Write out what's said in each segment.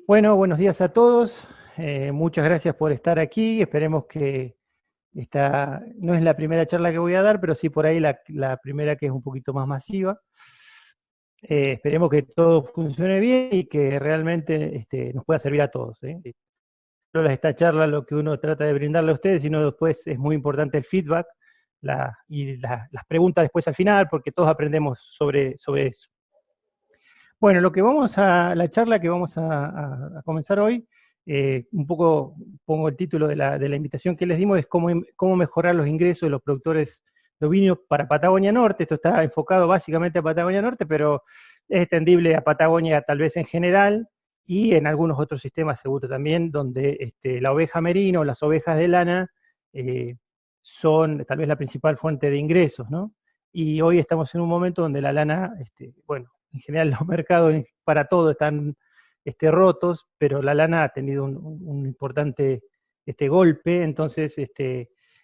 Bueno, buenos días a todos. Muchas gracias por estar aquí. Esperemos que esta no es la primera charla que voy a dar, pero sí por ahí la primera que es un poquito más masiva. Esperemos que todo funcione bien y que realmente nos pueda servir a todos, ¿eh? No esta charla lo que uno trata de brindarle a ustedes, sino después es muy importante el feedback las preguntas después al final, porque todos aprendemos sobre eso. Bueno, la charla que vamos a comenzar hoy, un poco pongo el título de la invitación que les dimos, es cómo mejorar los ingresos de los productores de ovinos para Patagonia Norte. Esto está enfocado básicamente a Patagonia Norte, pero es extendible a Patagonia tal vez en general y en algunos otros sistemas seguro también, donde la oveja merino, las ovejas de lana, eh, son tal vez la principal fuente de ingresos, ¿no? Y hoy estamos en un momento donde la lana, bueno, en general los mercados para todo están rotos, pero la lana ha tenido un importante golpe, entonces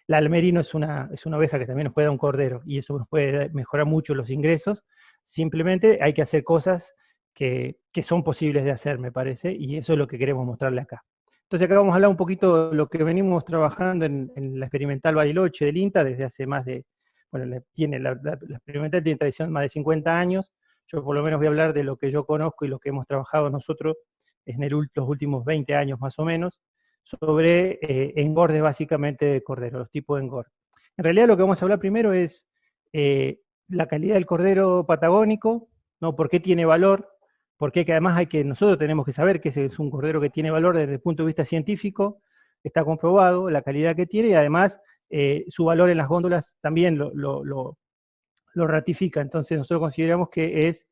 la almerino es una oveja que también nos puede dar un cordero, y eso nos puede mejorar mucho los ingresos. Simplemente hay que hacer cosas que son posibles de hacer, me parece, y eso es lo que queremos mostrarle acá. Entonces acá vamos a hablar un poquito de lo que venimos trabajando en la experimental Bariloche del INTA desde hace más de, bueno, la experimental tiene tradición de más de 50 años. Yo por lo menos voy a hablar de lo que yo conozco y lo que hemos trabajado nosotros en los últimos 20 años más o menos, sobre engordes básicamente de cordero, los tipos de engorde. En realidad lo que vamos a hablar primero es la calidad del cordero patagónico, ¿no? ¿Por qué tiene valor? Porque además nosotros tenemos que saber que ese es un cordero que tiene valor desde el punto de vista científico, está comprobado la calidad que tiene y además su valor en las góndolas también lo ratifica. Entonces nosotros consideramos que es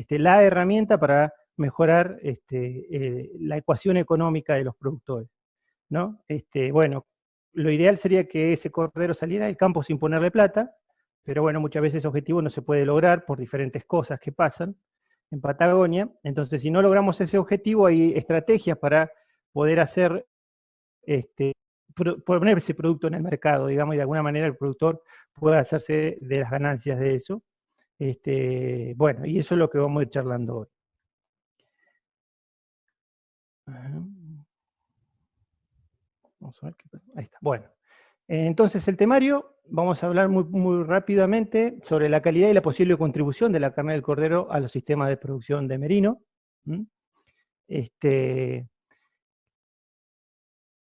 la herramienta para mejorar la ecuación económica de los productores, ¿no? Bueno, lo ideal sería que ese cordero saliera del campo sin ponerle plata, pero bueno, muchas veces ese objetivo no se puede lograr por diferentes cosas que pasan en Patagonia. Entonces, si no logramos ese objetivo, hay estrategias para poder hacer poner ese producto en el mercado, digamos, y de alguna manera el productor pueda hacerse de las ganancias de eso. Bueno, y eso es lo que vamos a ir charlando hoy. Vamos a ver qué pasa. Ahí está. Bueno, entonces el temario, vamos a hablar muy rápidamente sobre la calidad y la posible contribución de la carne del cordero a los sistemas de producción de merino.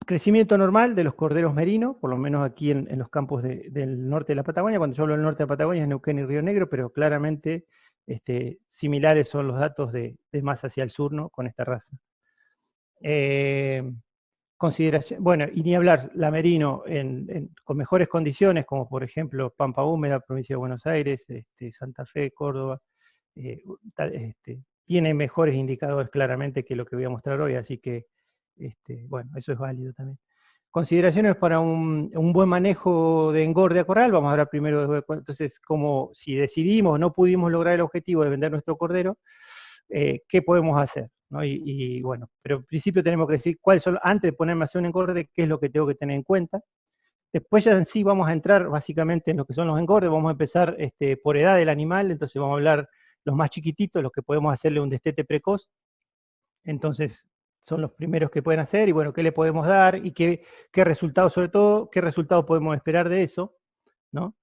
Crecimiento normal de los corderos merinos, por lo menos aquí en los campos del norte de la Patagonia. Cuando yo hablo del norte de la Patagonia es Neuquén y Río Negro, pero claramente similares son los datos de más hacia el sur, ¿no? Con esta raza. Consideración, bueno, y ni hablar, la merino con mejores condiciones, como por ejemplo Pampa Húmeda, provincia de Buenos Aires, Santa Fe, Córdoba, tiene mejores indicadores claramente que lo que voy a mostrar hoy, así que, bueno, eso es válido también. Consideraciones para un buen manejo de engorde a corral. Vamos a hablar primero entonces, como si decidimos, no pudimos lograr el objetivo de vender nuestro cordero, ¿qué podemos hacer? ¿No? Bueno, pero en principio tenemos que decir cuáles son, antes de ponerme a hacer un engorde, qué es lo que tengo que tener en cuenta. Después ya en sí vamos a entrar básicamente en lo que son los engordes. Vamos a empezar por edad del animal, entonces vamos a hablar los más chiquititos, los que podemos hacerle un destete precoz. Entonces son los primeros que pueden hacer, y bueno, qué le podemos dar y qué resultados, sobre todo, qué resultados podemos esperar de eso, ¿no?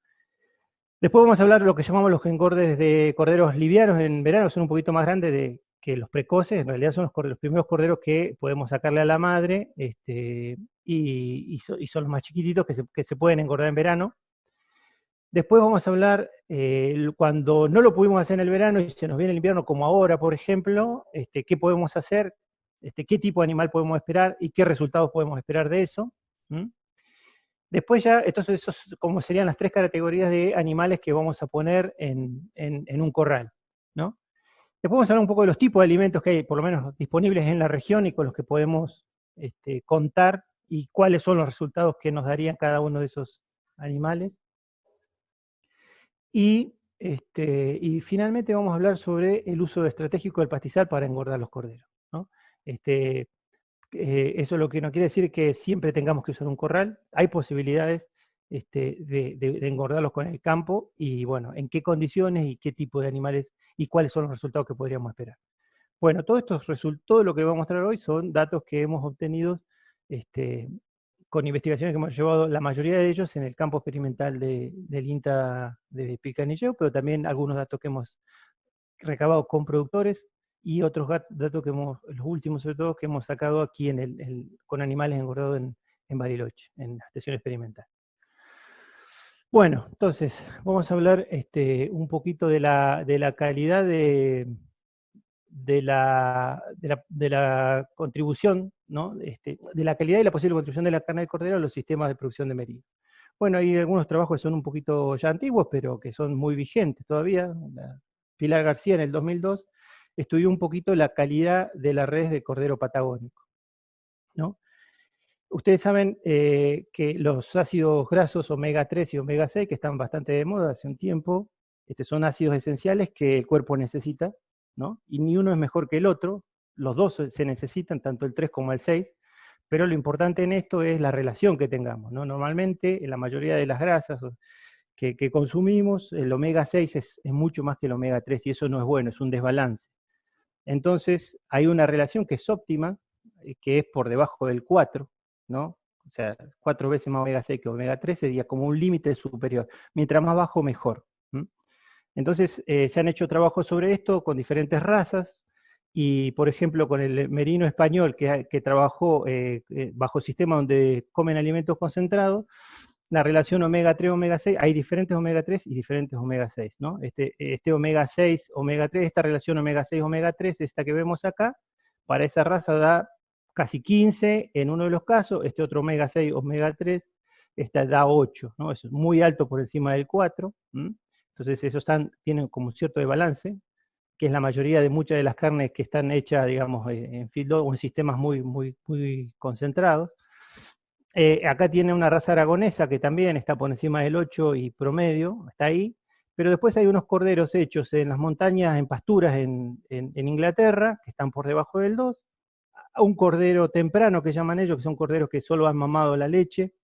Después vamos a hablar de lo que llamamos los engordes de corderos livianos en verano, son un poquito más grandes que los precoces, en realidad son los primeros corderos que podemos sacarle a la madre, y son los más chiquititos que se pueden engordar en verano. Después vamos a hablar, cuando no lo pudimos hacer en el verano y se nos viene el invierno, como ahora, por ejemplo, qué podemos hacer, qué tipo de animal podemos esperar y qué resultados podemos esperar de eso. Después ya, entonces, esos como serían las tres categorías de animales que vamos a poner en un corral, ¿no? Después vamos a hablar un poco de los tipos de alimentos que hay, por lo menos disponibles en la región y con los que podemos contar, y cuáles son los resultados que nos darían cada uno de esos animales. Y finalmente vamos a hablar sobre el uso estratégico del pastizal para engordar los corderos, ¿no? Eso lo que no quiere decir que siempre tengamos que usar un corral. Hay posibilidades de engordarlos con el campo, y bueno, en qué condiciones y qué tipo de animales y cuáles son los resultados que podríamos esperar. Bueno, todo lo que voy a mostrar hoy son datos que hemos obtenido este, con investigaciones que hemos llevado, la mayoría de ellos en el campo experimental del INTA de Pilcanilleo, pero también algunos datos que hemos recabado con productores y otros datos que los últimos sobre todo, que hemos sacado aquí con animales engordados en Bariloche, en la estación experimental. Bueno, entonces, vamos a hablar un poquito de la calidad de la contribución, ¿no? De la calidad y la posible contribución de la carne de cordero a los sistemas de producción de merino. Bueno, hay algunos trabajos que son un poquito ya antiguos, pero que son muy vigentes todavía. Pilar García en el 2002 estudió un poquito la calidad de la red de cordero patagónico, ¿no? Ustedes saben que los ácidos grasos omega 3 y omega 6, que están bastante de moda hace un tiempo, son ácidos esenciales que el cuerpo necesita, ¿no? Y ni uno es mejor que el otro, los dos se necesitan, tanto el 3 como el 6, pero lo importante en esto es la relación que tengamos, ¿no? Normalmente, en la mayoría de las grasas que consumimos, el omega 6 es mucho más que el omega 3 y eso no es bueno, es un desbalance. Entonces, hay una relación que es óptima, que es por debajo del 4, ¿no? O sea, 4 veces más omega 6 que omega 3 sería como un límite superior. Mientras más bajo, mejor. Entonces, se han hecho trabajos sobre esto con diferentes razas, y por ejemplo, con el merino español que trabajó bajo sistema donde comen alimentos concentrados, la relación omega 3, omega 6, hay diferentes omega 3 y diferentes omega 6, ¿no? Este omega 6, omega 3, esta relación omega 6, omega 3, esta que vemos acá, para esa raza da casi 15 en uno de los casos, este otro omega 6, omega 3, esta da 8, ¿no? Eso es muy alto por encima del 4, entonces esos tienen como un cierto de balance, que es la mayoría de muchas de las carnes que están hechas, digamos, en feedlot o en sistemas muy, muy, muy concentrados. Acá tiene una raza aragonesa que también está por encima del 8 y promedio, está ahí, pero después hay unos corderos hechos en las montañas, en pasturas en Inglaterra, que están por debajo del 2, un cordero temprano que llaman ellos, que son corderos que solo han mamado la leche,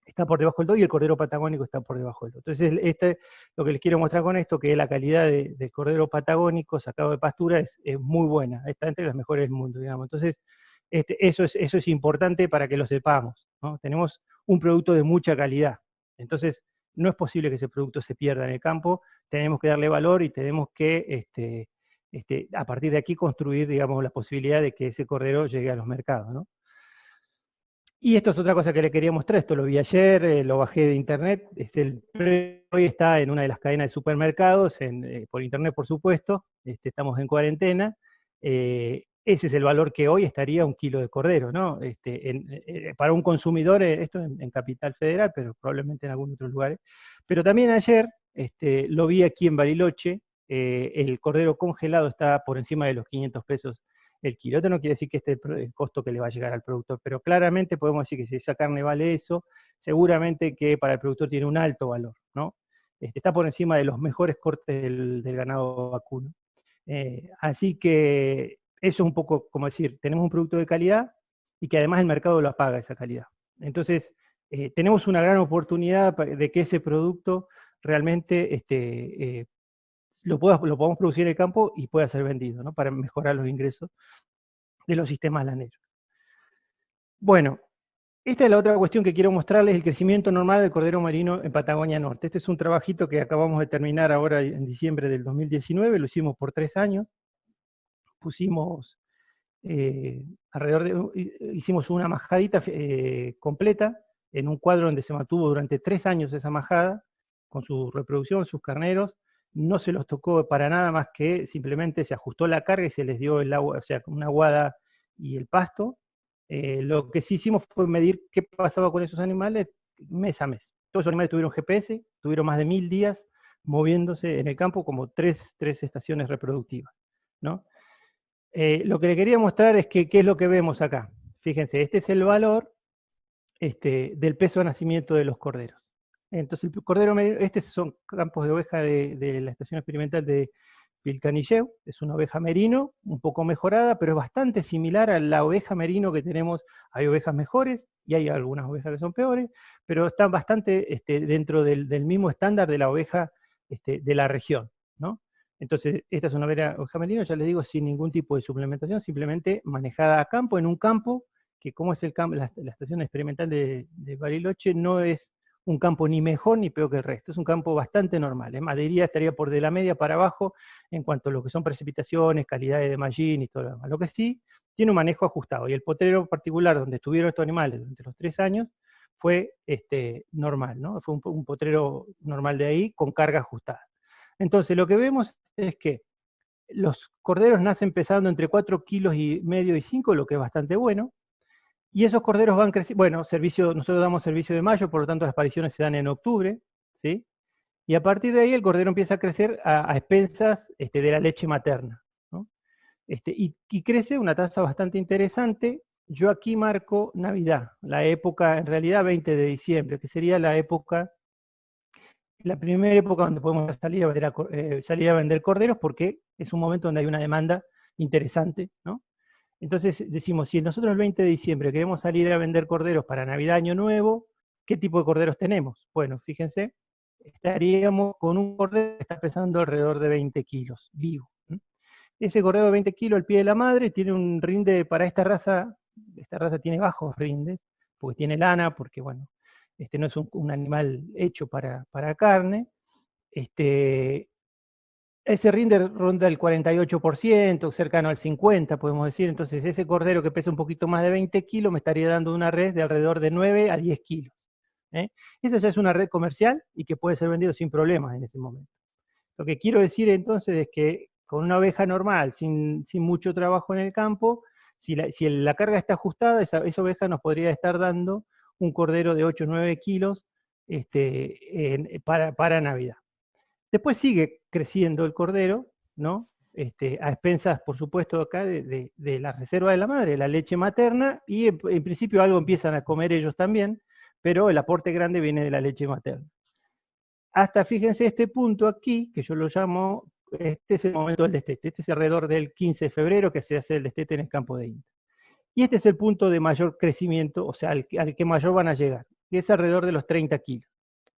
está por debajo del 2 y el cordero patagónico está por debajo del 2. Entonces, lo que les quiero mostrar con esto, que la calidad del cordero patagónico sacado de pastura es muy buena, está entre las mejores del mundo, digamos. Entonces, eso es importante para que lo sepamos, ¿no? Tenemos un producto de mucha calidad, entonces no es posible que ese producto se pierda en el campo, tenemos que darle valor y tenemos que, a partir de aquí, construir, digamos, la posibilidad de que ese cordero llegue a los mercados, ¿no? Y esto es otra cosa que le quería mostrar, esto lo vi ayer, lo bajé de internet, el precio hoy está en una de las cadenas de supermercados, por internet por supuesto, estamos en cuarentena, ese es el valor que hoy estaría un kilo de cordero, ¿no? Para un consumidor, esto en Capital Federal, pero probablemente en algunos otros lugares. Pero también ayer lo vi aquí en Bariloche, el cordero congelado está por encima de los 500 pesos el kilo. Esto no quiere decir que este es el costo que le va a llegar al productor, pero claramente podemos decir que si esa carne vale eso, seguramente que para el productor tiene un alto valor, ¿no? Está por encima de los mejores cortes del ganado vacuno. Así que eso es un poco como decir, tenemos un producto de calidad y que además el mercado lo paga esa calidad. Entonces, tenemos una gran oportunidad de que ese producto realmente lo podamos producir en el campo y pueda ser vendido, ¿no? Para mejorar los ingresos de los sistemas laneros. Bueno, esta es la otra cuestión que quiero mostrarles, el crecimiento normal del cordero marino en Patagonia Norte. Este es un trabajito que acabamos de terminar ahora en diciembre del 2019, lo hicimos por 3 años, pusimos hicimos una majadita completa en un cuadro donde se mantuvo durante 3 años esa majada, con su reproducción, sus carneros, no se los tocó para nada más que simplemente se ajustó la carga y se les dio el agua, o sea, una aguada y el pasto. Lo que sí hicimos fue medir qué pasaba con esos animales mes a mes. Todos esos animales tuvieron GPS, tuvieron más de 1000 días moviéndose en el campo como tres estaciones reproductivas, ¿no? Lo que le quería mostrar es que qué es lo que vemos acá. Fíjense, este es el valor del peso de nacimiento de los corderos. Entonces, el cordero, estos son campos de oveja de la estación experimental de Pilcanilleu, es una oveja merino, un poco mejorada, pero es bastante similar a la oveja merino que tenemos. Hay ovejas mejores y hay algunas ovejas que son peores, pero están bastante dentro del mismo estándar de la oveja de la región, ¿no? Entonces, esta es una oveja merino, ya les digo, sin ningún tipo de suplementación, simplemente manejada a campo, en un campo, que como es el campo, la estación experimental de Bariloche, no es un campo ni mejor ni peor que el resto, es un campo bastante normal. En Madeira estaría por de la media para abajo en cuanto a lo que son precipitaciones, calidades de mallín y todo lo demás. Lo que sí, tiene un manejo ajustado. Y el potrero particular donde estuvieron estos animales durante los 3 años fue normal, ¿no? Fue un potrero normal de ahí con carga ajustada. Entonces, lo que vemos es que los corderos nacen pesando entre 4,5 kilos y 5, lo que es bastante bueno, y esos corderos van creciendo. Bueno, nosotros damos servicio de mayo, por lo tanto las pariciones se dan en octubre, ¿sí? Y a partir de ahí el cordero empieza a crecer a expensas de la leche materna, ¿no? Y crece una tasa bastante interesante. Yo aquí marco Navidad, la época, en realidad 20 de diciembre, que sería la primera época donde podemos salir a vender corderos, porque es un momento donde hay una demanda interesante, ¿no? Entonces decimos, si nosotros el 20 de diciembre queremos salir a vender corderos para Navidad, Año Nuevo, ¿qué tipo de corderos tenemos? Bueno, fíjense, estaríamos con un cordero que está pesando alrededor de 20 kilos, vivo. Ese cordero de 20 kilos al pie de la madre tiene un rinde para esta raza tiene bajos rindes, porque tiene lana, porque bueno, no es un animal hecho para carne. Ese rinde ronda el 48%, cercano al 50%, podemos decir. Entonces, ese cordero que pesa un poquito más de 20 kilos me estaría dando una red de alrededor de 9 a 10 kilos. Esa ya es una red comercial y que puede ser vendido sin problemas en ese momento. Lo que quiero decir entonces es que con una oveja normal, sin mucho trabajo en el campo, si la carga está ajustada, esa oveja nos podría estar dando un cordero de 8 o 9 kilos para Navidad. Después sigue creciendo el cordero, ¿no? A expensas, por supuesto, acá de la reserva de la madre, la leche materna, y en principio algo empiezan a comer ellos también, pero el aporte grande viene de la leche materna. Hasta, fíjense, este punto aquí, que yo lo llamo, este es el momento del destete, este es alrededor del 15 de febrero que se hace el destete en el campo de INTA. Y este es el punto de mayor crecimiento, o sea, al que mayor van a llegar, que es alrededor de los 30 kilos.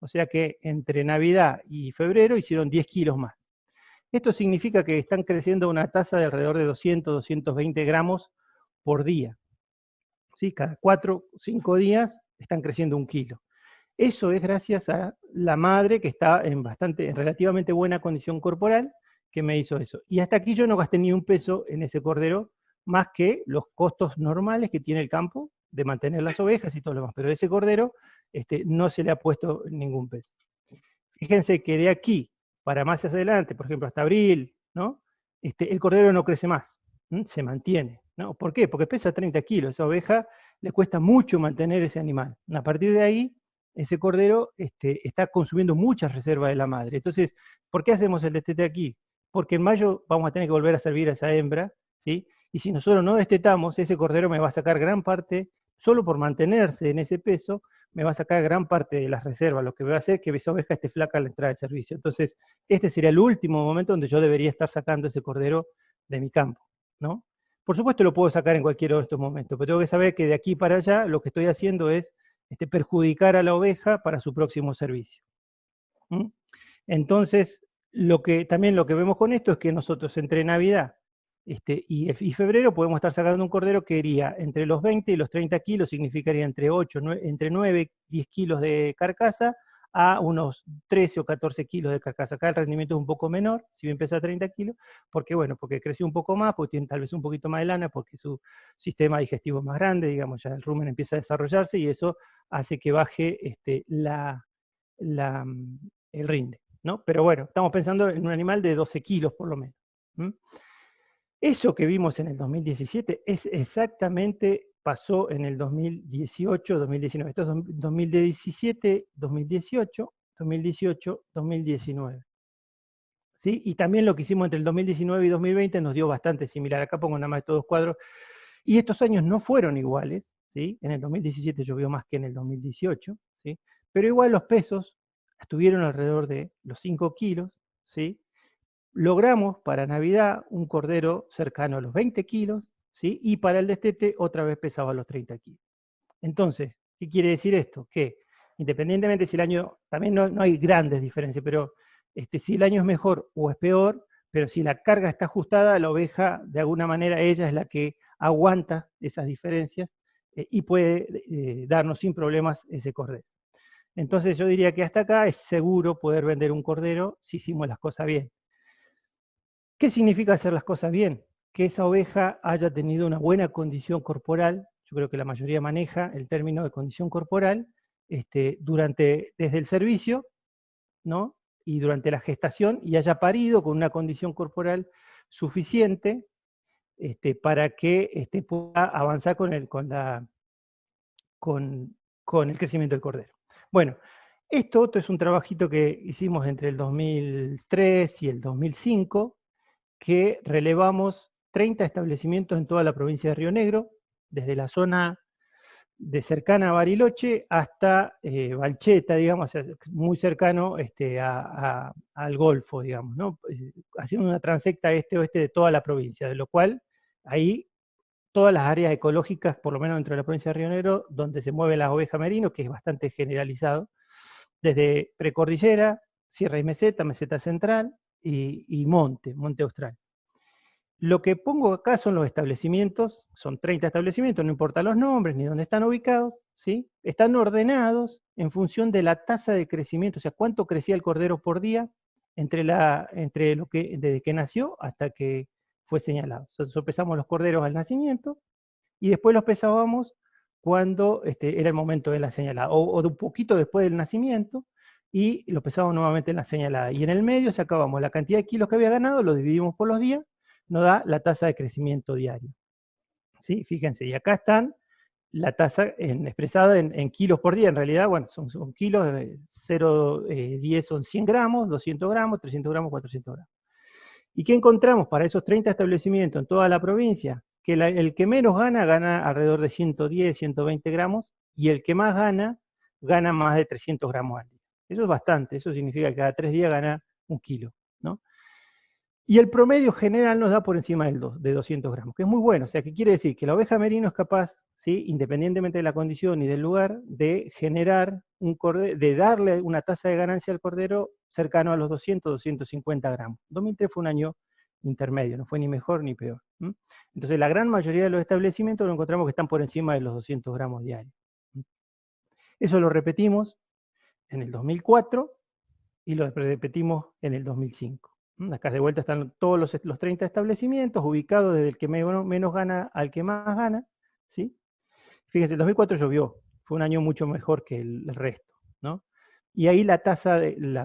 O sea que entre Navidad y febrero hicieron 10 kilos más. Esto significa que están creciendo a una tasa de alrededor de 200, 220 gramos por día. ¿Sí? Cada 4 o 5 días están creciendo 1 kilo. Eso es gracias a la madre que está en relativamente buena condición corporal, que me hizo eso. Y hasta aquí yo no gasté ni un peso en ese cordero, más que los costos normales que tiene el campo de mantener las ovejas y todo lo demás. Pero ese cordero no se le ha puesto ningún peso. Fíjense que de aquí para más adelante, por ejemplo hasta abril, ¿no? El cordero no crece más, se mantiene, ¿no? ¿Por qué? Porque pesa 30 kilos, esa oveja le cuesta mucho mantener ese animal. A partir de ahí, ese cordero está consumiendo muchas reservas de la madre. Entonces, ¿por qué hacemos el destete aquí? Porque en mayo vamos a tener que volver a servir a esa hembra, ¿sí? Y si nosotros no destetamos, ese cordero me va a sacar gran parte, solo por mantenerse en ese peso, me va a sacar gran parte de las reservas, lo que va a hacer que esa oveja esté flaca al entrar al servicio. Entonces, este sería el último momento donde yo debería estar sacando ese cordero de mi campo, ¿no? Por supuesto lo puedo sacar en cualquiera de estos momentos, pero tengo que saber que de aquí para allá lo que estoy haciendo es perjudicar a la oveja para su próximo servicio. Entonces, también lo que vemos con esto es que nosotros entre Navidad y febrero podemos estar sacando un cordero que iría entre los 20 y los 30 kilos, significaría entre 9 y 10 kilos de carcasa a unos 13 o 14 kilos de carcasa. Acá el rendimiento es un poco menor, si bien pesa 30 kilos, porque creció un poco más, porque tiene tal vez un poquito más de lana, porque su sistema digestivo es más grande, digamos, ya el rumen empieza a desarrollarse y eso hace que baje el rinde, ¿no? Pero bueno, estamos pensando en un animal de 12 kilos por lo menos. Eso que vimos en el 2017 es exactamente pasó en el 2018, 2019. Esto es 2017, 2018, 2018, 2019. ¿Sí? Y también lo que hicimos entre el 2019 y 2020 nos dio bastante similar. Acá pongo nada más estos 2 cuadros. Y estos años no fueron iguales, ¿sí? En el 2017 llovió más que en el 2018, ¿sí? Pero igual los pesos estuvieron alrededor de los 5 kilos, ¿sí? Logramos para Navidad un cordero cercano a los 20 kilos, ¿sí? Y para el destete otra vez pesaba los 30 kilos. Entonces, ¿qué quiere decir esto? Que independientemente si el año, también no hay grandes diferencias, pero si el año es mejor o es peor, pero si la carga está ajustada, la oveja, de alguna manera, ella es la que aguanta esas diferencias y puede darnos sin problemas ese cordero. Entonces yo diría que hasta acá es seguro poder vender un cordero si hicimos las cosas bien. ¿Qué significa hacer las cosas bien? Que esa oveja haya tenido una buena condición corporal. Yo creo que la mayoría maneja el término de condición corporal desde el servicio, ¿no? Y durante la gestación, y haya parido con una condición corporal suficiente para que pueda avanzar con el crecimiento del cordero. Bueno, esto es un trabajito que hicimos entre el 2003 y el 2005, que relevamos 30 establecimientos en toda la provincia de Río Negro, desde la zona de cercana a Bariloche hasta Balcheta, digamos, muy cercano al Golfo, digamos, ¿no? Haciendo una transecta este-oeste de toda la provincia, de lo cual ahí todas las áreas ecológicas, por lo menos dentro de la provincia de Río Negro, donde se mueven las ovejas merino, que es bastante generalizado, desde precordillera, sierra y meseta, meseta central y monte austral. Lo que pongo acá son los establecimientos, son 30 establecimientos, no importa los nombres ni dónde están ubicados, ¿sí? Están ordenados en función de la tasa de crecimiento, o sea, cuánto crecía el cordero por día desde que nació hasta que fue señalado. Nosotros pesamos los corderos al nacimiento y después los pesábamos cuando era el momento de la señalada, o de un poquito después del nacimiento, y lo pesábamos nuevamente en la señalada. Y en el medio sacábamos la cantidad de kilos que había ganado, lo dividimos por los días, nos da la tasa de crecimiento diario. ¿Sí? Fíjense, y acá están la tasa expresada en kilos por día. En realidad, bueno, son kilos, 0,10 son 100 gramos, 200 gramos, 300 gramos, 400 gramos. ¿Y qué encontramos para esos 30 establecimientos en toda la provincia? Que el que menos gana alrededor de 110, 120 gramos, y el que más gana más de 300 gramos al día. Eso es bastante, eso significa que cada 3 días gana un kilo, ¿no? Y el promedio general nos da por encima de 200 gramos, que es muy bueno. O sea, ¿qué quiere decir? Que la oveja merino es capaz, ¿sí? Independientemente de la condición y del lugar, de generar de darle una tasa de ganancia al cordero cercano a los 200, 250 gramos. 2003 fue un año intermedio, no fue ni mejor ni peor. Entonces, la gran mayoría de los establecimientos lo encontramos que están por encima de los 200 gramos diarios. Eso lo repetimos en el 2004 y lo repetimos en el 2005. Acá de vuelta están todos los 30 establecimientos ubicados desde el que menos gana al que más gana, ¿sí? Fíjense, el 2004 llovió, fue un año mucho mejor que el resto, ¿no? Y ahí la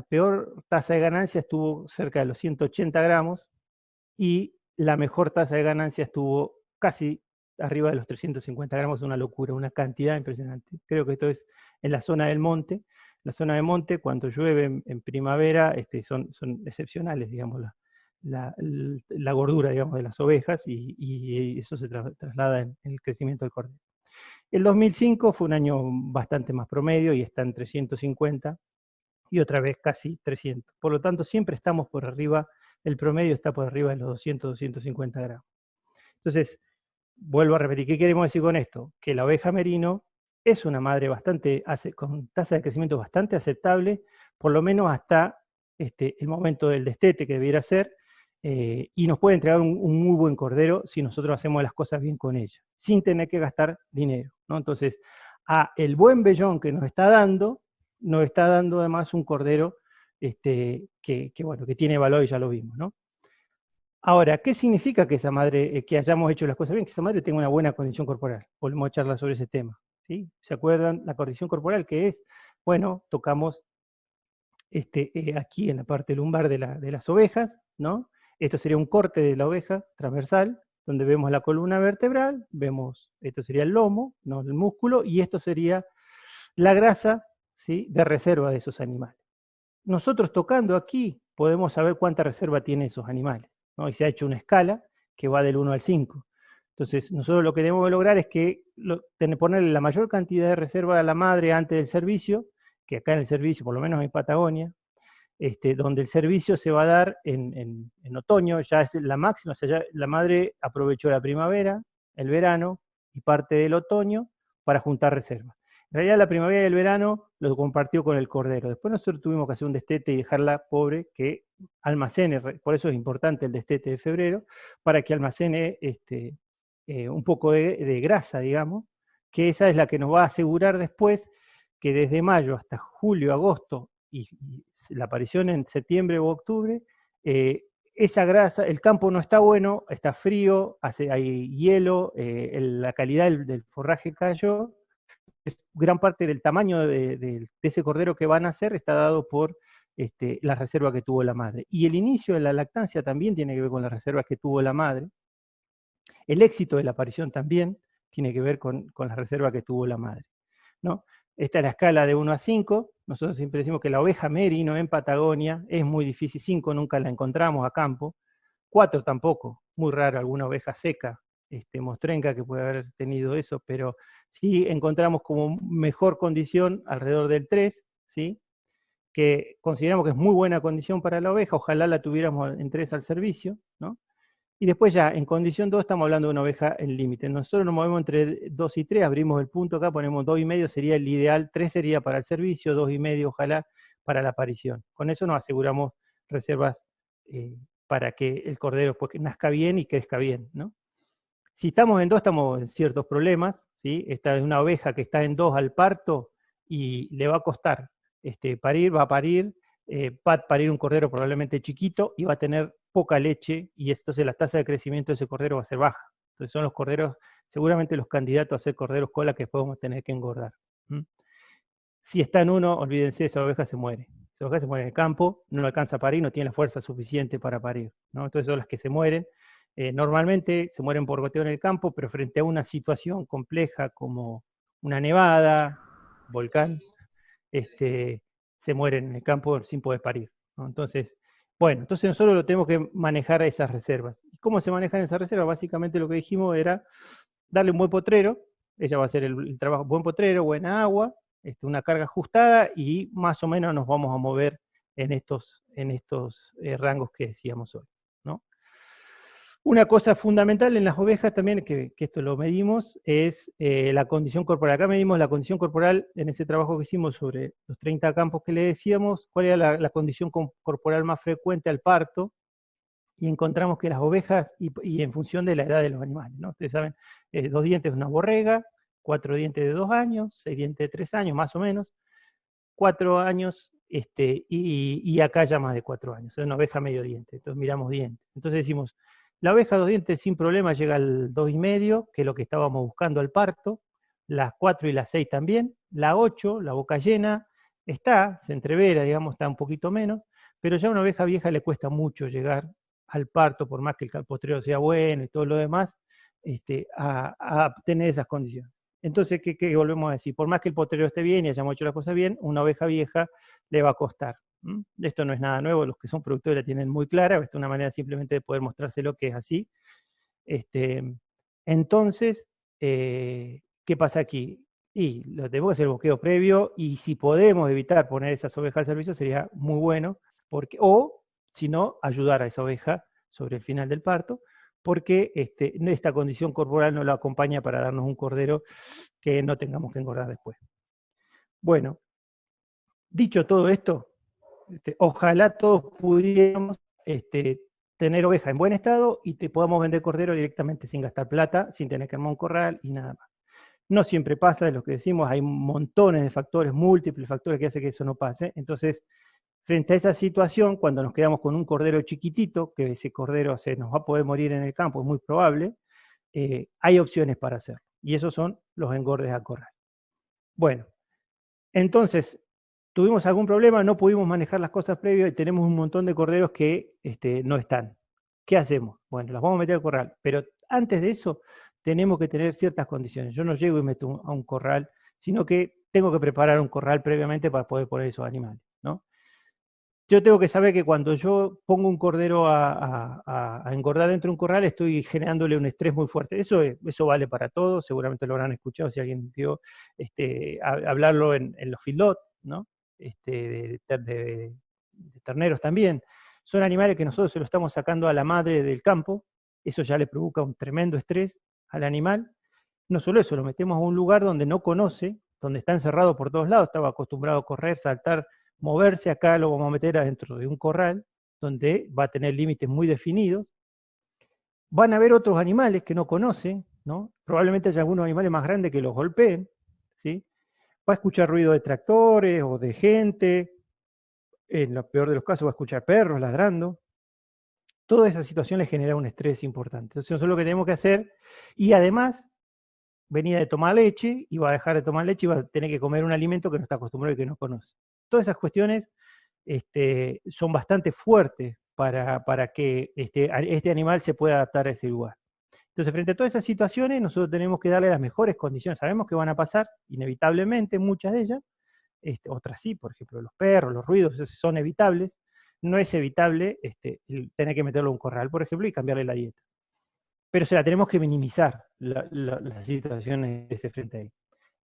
peor tasa de ganancia estuvo cerca de los 180 gramos y la mejor tasa de ganancia estuvo casi arriba de los 350 gramos, una locura, una cantidad impresionante. Creo que esto es en la zona del monte. La zona de monte, cuando llueve en primavera, son excepcionales, digamos, la gordura, digamos, de las ovejas, y eso se traslada en el crecimiento del cordero. El 2005 fue un año bastante más promedio y está en 350 y otra vez casi 300. Por lo tanto, siempre estamos por arriba, el promedio está por arriba de los 200, 250 gramos. Entonces, vuelvo a repetir, ¿qué queremos decir con esto? Que la oveja merino es una madre con tasa de crecimiento bastante aceptable, por lo menos hasta el momento del destete que debiera ser, y nos puede entregar un muy buen cordero si nosotros hacemos las cosas bien con ella, sin tener que gastar dinero, ¿no? Entonces, el buen vellón que nos está dando además un cordero bueno, que tiene valor y ya lo vimos, ¿no? Ahora, ¿qué significa que esa madre, que hayamos hecho las cosas bien, que esa madre tenga una buena condición corporal? Volvemos a charlar sobre ese tema, ¿sí? ¿Se acuerdan? La condición corporal, que es, bueno, tocamos aquí en la parte lumbar de las ovejas, ¿no? Esto sería un corte de la oveja transversal, donde vemos la columna vertebral, esto sería el lomo, no el músculo, y esto sería la grasa, ¿sí?, de reserva de esos animales. Nosotros tocando aquí podemos saber cuánta reserva tienen esos animales, ¿no? Y se ha hecho una escala que va del 1 al 5. Entonces, nosotros lo que debemos lograr es ponerle la mayor cantidad de reserva a la madre antes del servicio, que acá en el servicio, por lo menos en Patagonia, donde el servicio se va a dar en otoño, ya es la máxima, o sea, ya la madre aprovechó la primavera, el verano y parte del otoño para juntar reserva. En realidad la primavera y el verano lo compartió con el cordero. Después nosotros tuvimos que hacer un destete y dejarla pobre que almacene, por eso es importante el destete de febrero, para que almacene un poco de grasa, digamos, que esa es la que nos va a asegurar después que desde mayo hasta julio, agosto y la aparición en septiembre o octubre, esa grasa, el campo no está bueno, está frío, hay hielo, la calidad del forraje cayó, gran parte del tamaño de ese cordero que van a hacer está dado por la reserva que tuvo la madre. Y el inicio de la lactancia también tiene que ver con las reservas que tuvo la madre. El éxito de la aparición también tiene que ver con las reservas que tuvo la madre, ¿no? Esta es la escala de 1 a 5. Nosotros siempre decimos que la oveja merino en Patagonia es muy difícil. 5 nunca la encontramos a campo. 4 tampoco. Muy raro alguna oveja seca, mostrenca, que puede haber tenido eso, pero sí encontramos como mejor condición alrededor del 3, ¿sí? Que consideramos que es muy buena condición para la oveja. Ojalá la tuviéramos en 3 al servicio, ¿no? Y después ya, en condición 2 estamos hablando de una oveja en límite. Nosotros nos movemos entre 2 y 3, abrimos el punto acá, ponemos 2,5, sería el ideal, 3 sería para el servicio, 2,5 ojalá para la aparición. Con eso nos aseguramos reservas para que el cordero pues, nazca bien y crezca bien, ¿no? Si estamos en 2 estamos en ciertos problemas, ¿sí? Esta es una oveja que está en 2 al parto y le va a costar parir, va a parir un cordero probablemente chiquito y va a tener poca leche y entonces la tasa de crecimiento de ese cordero va a ser baja. Entonces son los corderos, seguramente los candidatos a ser corderos cola que después vamos a tener que engordar. ¿Mm? Si está en 1, olvídense, esa oveja se muere. Esa oveja se muere en el campo, no alcanza a parir, no tiene la fuerza suficiente para parir, ¿no? Entonces son las que se mueren. Normalmente se mueren por goteo en el campo, pero frente a una situación compleja como una nevada, volcán, se mueren en el campo sin poder parir, ¿no? Entonces, bueno, entonces nosotros lo tenemos que manejar a esas reservas. ¿Y cómo se manejan esas reservas? Básicamente lo que dijimos era darle un buen potrero, ella va a hacer el trabajo, buen potrero, buena agua, una carga ajustada y más o menos nos vamos a mover en estos rangos que decíamos hoy, ¿no? Una cosa fundamental en las ovejas también, que esto lo medimos, es la condición corporal. Acá medimos la condición corporal en ese trabajo que hicimos sobre los 30 campos que le decíamos, cuál era la condición corporal más frecuente al parto, y encontramos que las ovejas, y en función de la edad de los animales, ¿no? Ustedes saben, 2 dientes de una borrega, 4 dientes de 2 años, 6 dientes de 3 años, más o menos, 4 años, y acá ya más de 4 años, es una oveja medio diente, entonces miramos dientes. Entonces decimos, la oveja 2 dientes sin problema llega al 2,5, que es lo que estábamos buscando al parto, las 4 y las 6 también, la 8, la boca llena, se entrevera, digamos, está un poquito menos, pero ya a una oveja vieja le cuesta mucho llegar al parto, por más que el potrero sea bueno y todo lo demás, a tener esas condiciones. Entonces, ¿qué volvemos a decir? Por más que el potrero esté bien y hayamos hecho las cosas bien, una oveja vieja le va a costar. Esto no es nada nuevo, los que son productores la tienen muy clara, esta es una manera simplemente de poder mostrárselo que es así. Entonces, ¿qué pasa aquí? Y lo tenemos que hacer el bosqueo previo, y si podemos evitar poner esas ovejas al servicio sería muy bueno, o si no, ayudar a esa oveja sobre el final del parto, porque esta condición corporal no la acompaña para darnos un cordero que no tengamos que engordar después. Bueno, dicho todo esto, ojalá todos pudiéramos tener oveja en buen estado y te podamos vender cordero directamente sin gastar plata, sin tener que armar un corral y nada más. No siempre pasa, de lo que decimos, hay montones de factores, múltiples factores que hacen que eso no pase. Entonces, frente a esa situación, cuando nos quedamos con un cordero chiquitito, que ese cordero se nos va a poder morir en el campo, es muy probable, hay opciones para hacerlo. Y esos son los engordes a corral. Bueno, entonces, tuvimos algún problema, no pudimos manejar las cosas previas y tenemos un montón de corderos que no están. ¿Qué hacemos? Bueno, los vamos a meter al corral, pero antes de eso tenemos que tener ciertas condiciones. Yo no llego y meto a un corral, sino que tengo que preparar un corral previamente para poder poner esos animales, ¿no? Yo tengo que saber que cuando yo pongo un cordero a engordar dentro de un corral, estoy generándole un estrés muy fuerte. Eso vale para todos, seguramente lo habrán escuchado si alguien vio hablarlo en los feedlots, ¿no? De terneros también. Son animales que nosotros se lo estamos sacando a la madre del campo, eso ya le provoca un tremendo estrés al animal. No solo eso, lo metemos a un lugar donde no conoce, donde está encerrado por todos lados, estaba acostumbrado a correr, saltar, moverse. Acá lo vamos a meter adentro de un corral, donde va a tener límites muy definidos. Van a haber otros animales que no conocen, ¿no? Probablemente haya algunos animales más grandes que los golpeen, ¿sí? Va a escuchar ruido de tractores o de gente, en lo peor de los casos va a escuchar perros ladrando. Toda esa situación le genera un estrés importante. Entonces eso es lo que tenemos que hacer, y además venía de tomar leche y va a dejar de tomar leche y va a tener que comer un alimento que no está acostumbrado y que no conoce. Todas esas cuestiones son bastante fuertes para que este animal se pueda adaptar a ese lugar. Entonces, frente a todas esas situaciones, nosotros tenemos que darle las mejores condiciones. Sabemos que van a pasar, inevitablemente, muchas de ellas. Otras sí, por ejemplo, los perros, los ruidos, son evitables. No es evitable tener que meterlo en un corral, por ejemplo, y cambiarle la dieta. Pero se la tenemos que minimizar, las situaciones que se frente ahí.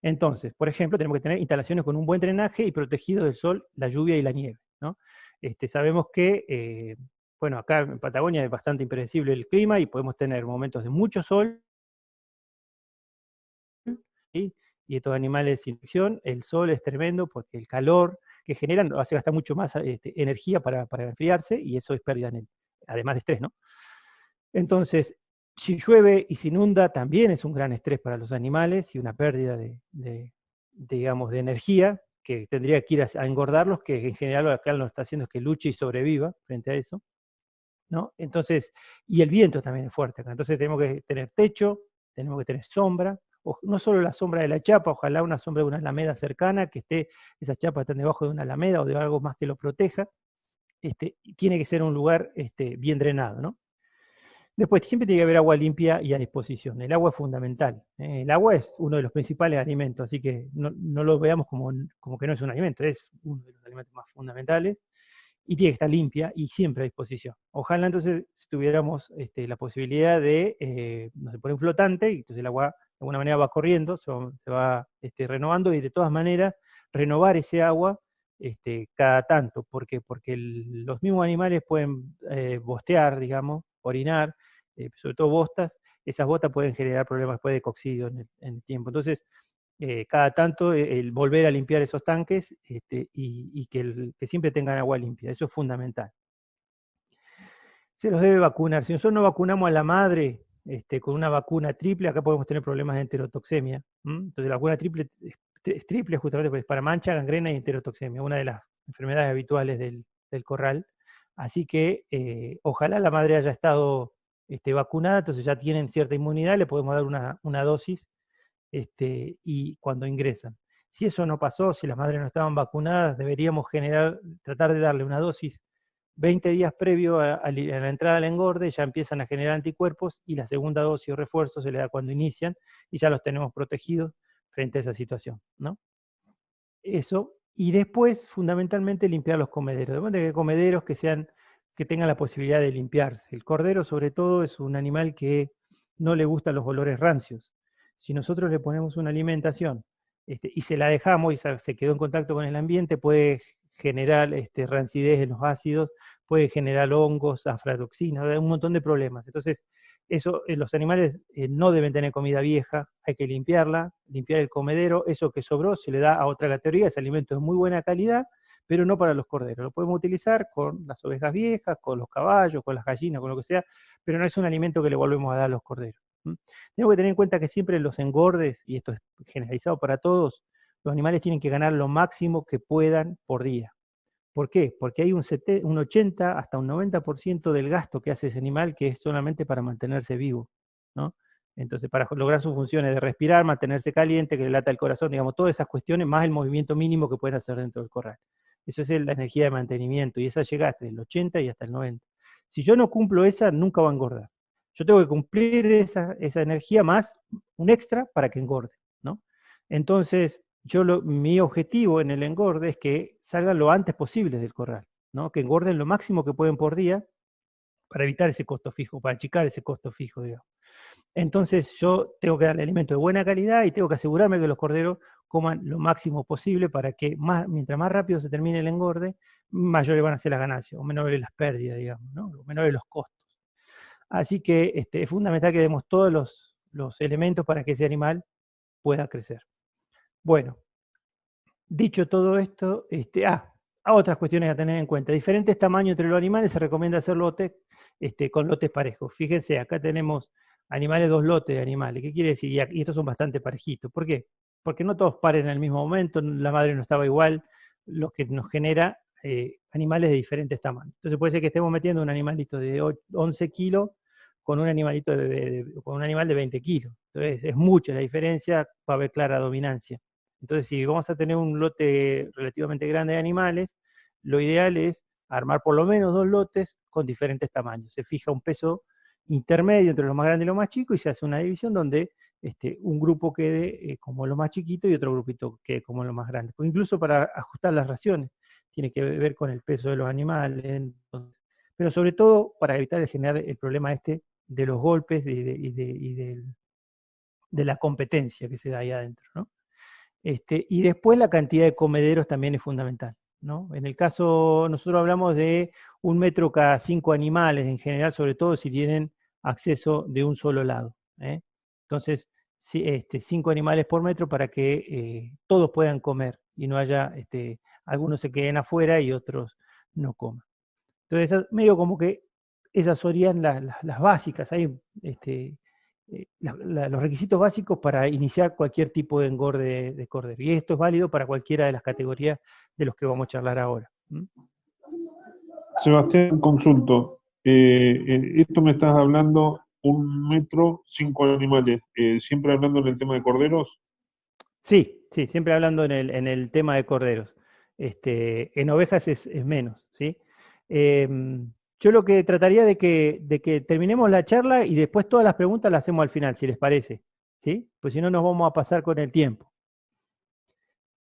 Entonces, por ejemplo, tenemos que tener instalaciones con un buen drenaje y protegido del sol, la lluvia y la nieve, ¿no? Sabemos que, bueno, acá en Patagonia es bastante impredecible el clima y podemos tener momentos de mucho sol, ¿sí? Y estos animales sin infección, el sol es tremendo porque el calor que generan hace gastar mucho más energía para enfriarse, y eso es pérdida, además de estrés, ¿no? Entonces, si llueve y se inunda, también es un gran estrés para los animales y una pérdida digamos, de energía, que tendría que ir a engordarlos, que en general lo que acá lo está haciendo es que luche y sobreviva frente a eso, ¿no? Entonces, y el viento también es fuerte acá. Entonces tenemos que tener techo, tenemos que tener sombra, no solo la sombra de la chapa, ojalá una sombra de una alameda cercana, que esas chapas estén debajo de una alameda o de algo más que lo proteja. Tiene que ser un lugar bien drenado, ¿no? Después siempre tiene que haber agua limpia y a disposición. El agua es fundamental. El agua es uno de los principales alimentos, así que no lo veamos como que no es un alimento, es uno de los alimentos más fundamentales, y tiene que estar limpia y siempre a disposición. Ojalá entonces si tuviéramos la posibilidad de, no se pone un flotante, y entonces el agua de alguna manera va corriendo, se va renovando, y de todas maneras renovar ese agua cada tanto. ¿Por qué? Porque los mismos animales pueden bostear, digamos, orinar, sobre todo bostas. Esas botas pueden generar problemas después de coccidio en el tiempo. Entonces, cada tanto el volver a limpiar esos tanques, y que siempre tengan agua limpia, eso es fundamental. Se los debe vacunar. Si nosotros no vacunamos a la madre con una vacuna triple, acá podemos tener problemas de enterotoxemia. Entonces la vacuna triple es triple justamente porque es para mancha, gangrena y enterotoxemia, una de las enfermedades habituales del corral. Así que ojalá la madre haya estado vacunada, entonces ya tienen cierta inmunidad, le podemos dar una dosis y cuando ingresan. Si eso no pasó, si las madres no estaban vacunadas, deberíamos tratar de darle una dosis 20 días previo a la entrada al engorde, ya empiezan a generar anticuerpos, y la segunda dosis o refuerzo se le da cuando inician, y ya los tenemos protegidos frente a esa situación, ¿no? Eso, y después, fundamentalmente, limpiar los comederos. De modo que comederos que tengan la posibilidad de limpiarse. El cordero, sobre todo, es un animal que no le gustan los olores rancios. Si nosotros le ponemos una alimentación y se la dejamos y se quedó en contacto con el ambiente, puede generar rancidez en los ácidos, puede generar hongos, aflatoxinas, un montón de problemas. Entonces, eso, los animales no deben tener comida vieja, hay que limpiarla, limpiar el comedero, eso que sobró se le da a otra categoría, ese alimento es muy buena calidad, pero no para los corderos. Lo podemos utilizar con las ovejas viejas, con los caballos, con las gallinas, con lo que sea, pero no es un alimento que le volvemos a dar a los corderos. Tenemos que tener en cuenta que siempre los engordes, y esto es generalizado para todos, los animales tienen que ganar lo máximo que puedan por día. ¿Por qué? Porque hay un 80 hasta un 90% del gasto que hace ese animal que es solamente para mantenerse vivo, ¿no? Entonces, para lograr sus funciones de respirar, mantenerse caliente, que le lata el corazón, digamos, todas esas cuestiones, más el movimiento mínimo que pueden hacer dentro del corral. Eso es la energía de mantenimiento, y esa llega hasta el 80 y hasta el 90. Si yo no cumplo esa, nunca va a engordar. Yo tengo que cumplir esa energía más un extra para que engorde, ¿no? Entonces, mi objetivo en el engorde es que salgan lo antes posible del corral, ¿no? Que engorden lo máximo que pueden por día para evitar ese costo fijo, para achicar ese costo fijo, digamos. Entonces yo tengo que darle alimento de buena calidad y tengo que asegurarme que los corderos coman lo máximo posible para que mientras más rápido se termine el engorde, mayores van a ser las ganancias, o menores las pérdidas, digamos, ¿no? O menores los costos. Así que es fundamental que demos todos los elementos para que ese animal pueda crecer. Bueno, Dicho todo esto, a otras cuestiones a tener en cuenta. Diferentes tamaños entre los animales, se recomienda hacer lotes con lotes parejos. Fíjense, acá tenemos animales, 2 lotes de animales. ¿Qué quiere decir? Y estos son bastante parejitos. ¿Por qué? Porque no todos paren en el mismo momento, la madre no estaba igual, lo que nos genera animales de diferentes tamaños. Entonces puede ser que estemos metiendo un animalito de 11 kilos con un animalito con un animal de 20 kilos. Entonces es mucha la diferencia, va a haber clara dominancia. Entonces, si vamos a tener un lote relativamente grande de animales, lo ideal es armar por lo menos 2 lotes con diferentes tamaños. Se fija un peso intermedio entre los más grandes y los más chicos y se hace una división donde un grupo quede como lo más chiquito y otro grupito quede como lo más grande. Pues incluso para ajustar las raciones tiene que ver con el peso de los animales, entonces, pero sobre todo para evitar generar el problema de los golpes de la competencia que se da ahí adentro, ¿no? Y después la cantidad de comederos también es fundamental, ¿no? En el caso, nosotros hablamos de 1 metro cada 5 animales en general, sobre todo si tienen acceso de un solo lado, ¿eh? Entonces, 5 animales por metro para que todos puedan comer y no haya, algunos se queden afuera y otros no coman. Entonces, medio como que esas serían las básicas. Hay los requisitos básicos para iniciar cualquier tipo de engorde de cordero. Y esto es válido para cualquiera de las categorías de los que vamos a charlar ahora. Sebastián, consulto. Esto me estás hablando 1 metro, 5 animales. ¿Siempre hablando en el tema de corderos? Sí, sí, siempre hablando en el tema de corderos. En ovejas es menos, ¿sí? Yo lo que trataría de que terminemos la charla y después todas las preguntas las hacemos al final, si les parece, ¿sí? Pues si no nos vamos a pasar con el tiempo.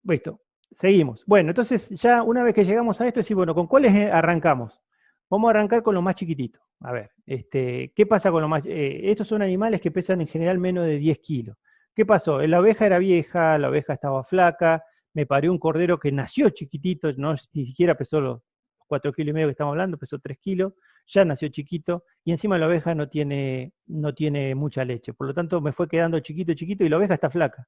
Listo, seguimos. Bueno, entonces ya una vez que llegamos a esto, sí, bueno, ¿con cuáles arrancamos? Vamos a arrancar con lo más chiquitito. A ver, ¿qué pasa con lo más? Estos son animales que pesan en general menos de 10 kilos. ¿Qué pasó? La oveja era vieja, la oveja estaba flaca, me parió un cordero que nació chiquitito, no, ni siquiera pesó los 4,5 kilos que estamos hablando, pesó 3 kilos, ya nació chiquito, y encima la oveja no tiene mucha leche. Por lo tanto, me fue quedando chiquito, chiquito, y la oveja está flaca.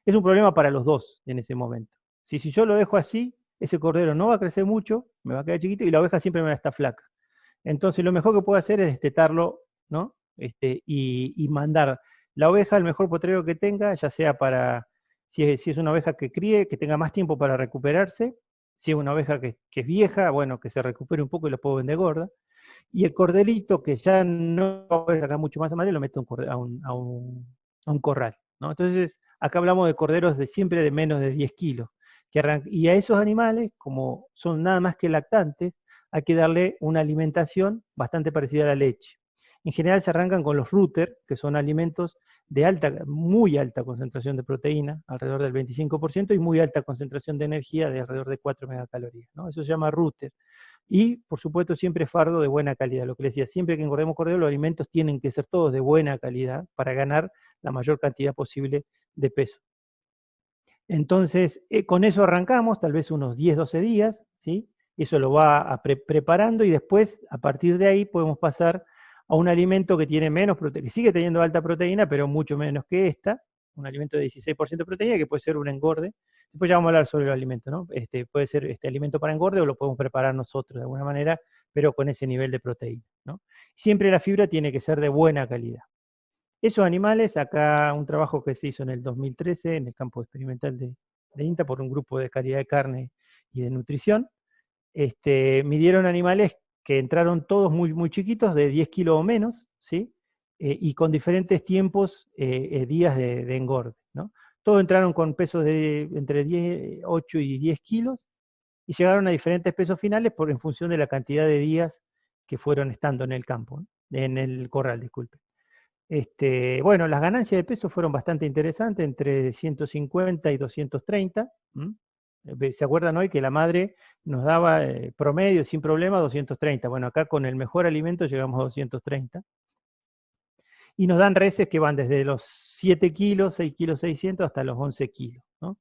Es un problema para los dos en ese momento. Si yo lo dejo así, ese cordero no va a crecer mucho, me va a quedar chiquito y la oveja siempre me va a estar flaca. Entonces lo mejor que puedo hacer es destetarlo, ¿no? Y mandar la oveja al mejor potrero que tenga, ya sea si es una oveja que críe, que tenga más tiempo para recuperarse, si es una oveja que es vieja, bueno, que se recupere un poco y lo puedo vender gorda. Y el cordelito que ya no puede sacar mucho más a madre, lo meto a un corral, ¿no? Entonces, acá hablamos de corderos siempre de menos de 10 kilos. Y a esos animales, como son nada más que lactantes, hay que darle una alimentación bastante parecida a la leche. En general se arrancan con los Ruter, que son alimentos de muy alta concentración de proteína, alrededor del 25%, y muy alta concentración de energía, de alrededor de 4 megacalorías, ¿no? Eso se llama Ruter. Y, por supuesto, siempre fardo de buena calidad. Lo que les decía, siempre que engordemos cordero, los alimentos tienen que ser todos de buena calidad para ganar la mayor cantidad posible de peso. Entonces, con eso arrancamos, tal vez unos 10, 12 días, ¿sí? Eso lo va preparando y después, a partir de ahí, podemos pasar a un alimento que tiene menos proteína, que sigue teniendo alta proteína, pero mucho menos que esta, un alimento de 16% de proteína, que puede ser un engorde. Después ya vamos a hablar sobre el alimento, ¿no? Puede ser este alimento para engorde o lo podemos preparar nosotros de alguna manera, pero con ese nivel de proteína, ¿no? Siempre la fibra tiene que ser de buena calidad. Esos animales, acá un trabajo que se hizo en el 2013 en el campo experimental de INTA por un grupo de calidad de carne y de nutrición, midieron animales que entraron todos muy, muy chiquitos, de 10 kilos o menos, ¿sí? Y con diferentes tiempos, días de engorde, ¿no? Todos entraron con pesos de entre 8 y 10 kilos y llegaron a diferentes pesos finales en función de la cantidad de días que fueron estando en el campo, ¿no? En el corral, disculpe. Bueno, las ganancias de peso fueron bastante interesantes, entre 150 y 230. ¿Se acuerdan hoy que la madre nos daba promedio sin problema 230? Bueno, acá con el mejor alimento llegamos a 230. Y nos dan reses que van desde los 7 kilos, 6 kilos 600 hasta los 11 kilos, ¿no?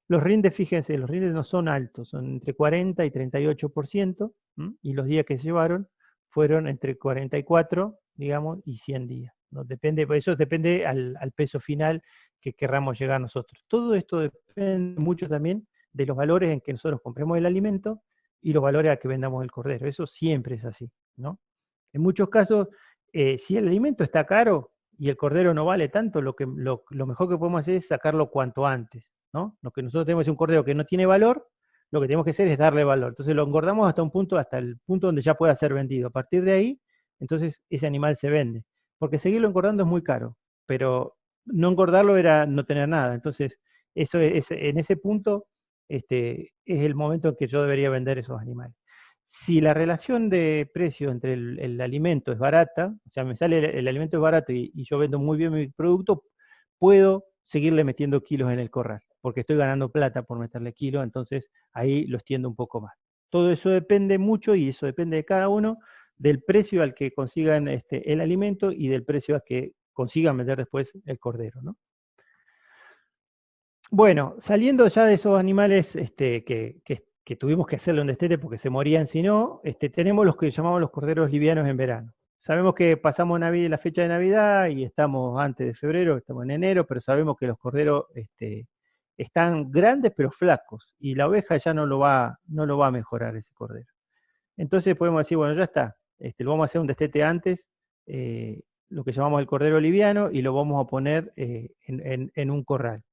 Los rindes, fíjense, los rindes no son altos, son entre 40 y 38%, y los días que llevaron fueron entre 44, digamos, y 100 días. ¿No? Eso depende al peso final que querramos llegar nosotros. Todo esto depende mucho también de los valores en que nosotros compremos el alimento y los valores a que vendamos el cordero. Eso siempre es así, ¿no? En muchos casos, si el alimento está caro y el cordero no vale tanto, lo mejor que podemos hacer es sacarlo cuanto antes, ¿no? Lo que nosotros tenemos es un cordero que no tiene valor, lo que tenemos que hacer es darle valor. Entonces lo engordamos hasta un punto, hasta el punto donde ya pueda ser vendido. A partir de ahí, entonces ese animal se vende. Porque seguirlo engordando es muy caro, pero no engordarlo era no tener nada. Entonces, eso en ese punto es el momento en que yo debería vender esos animales. Si la relación de precio entre el alimento es barata, o sea, me sale el alimento es barato y yo vendo muy bien mi producto, puedo seguirle metiendo kilos en el corral, porque estoy ganando plata por meterle kilos, entonces ahí lo extiendo un poco más. Todo eso depende mucho y eso depende de cada uno, del precio al que consigan el alimento y del precio al que consigan vender después el cordero, ¿no? Bueno, saliendo ya de esos animales que tuvimos que hacerlo en destete porque se morían si no, tenemos los que llamamos los corderos livianos en verano. Sabemos que pasamos la fecha de Navidad y estamos antes de febrero, estamos en enero, pero sabemos que los corderos están grandes pero flacos y la oveja ya no lo va a mejorar ese cordero. Entonces podemos decir, bueno, ya está, lo vamos a hacer un destete antes, lo que llamamos el cordero liviano, y lo vamos a poner en un corral.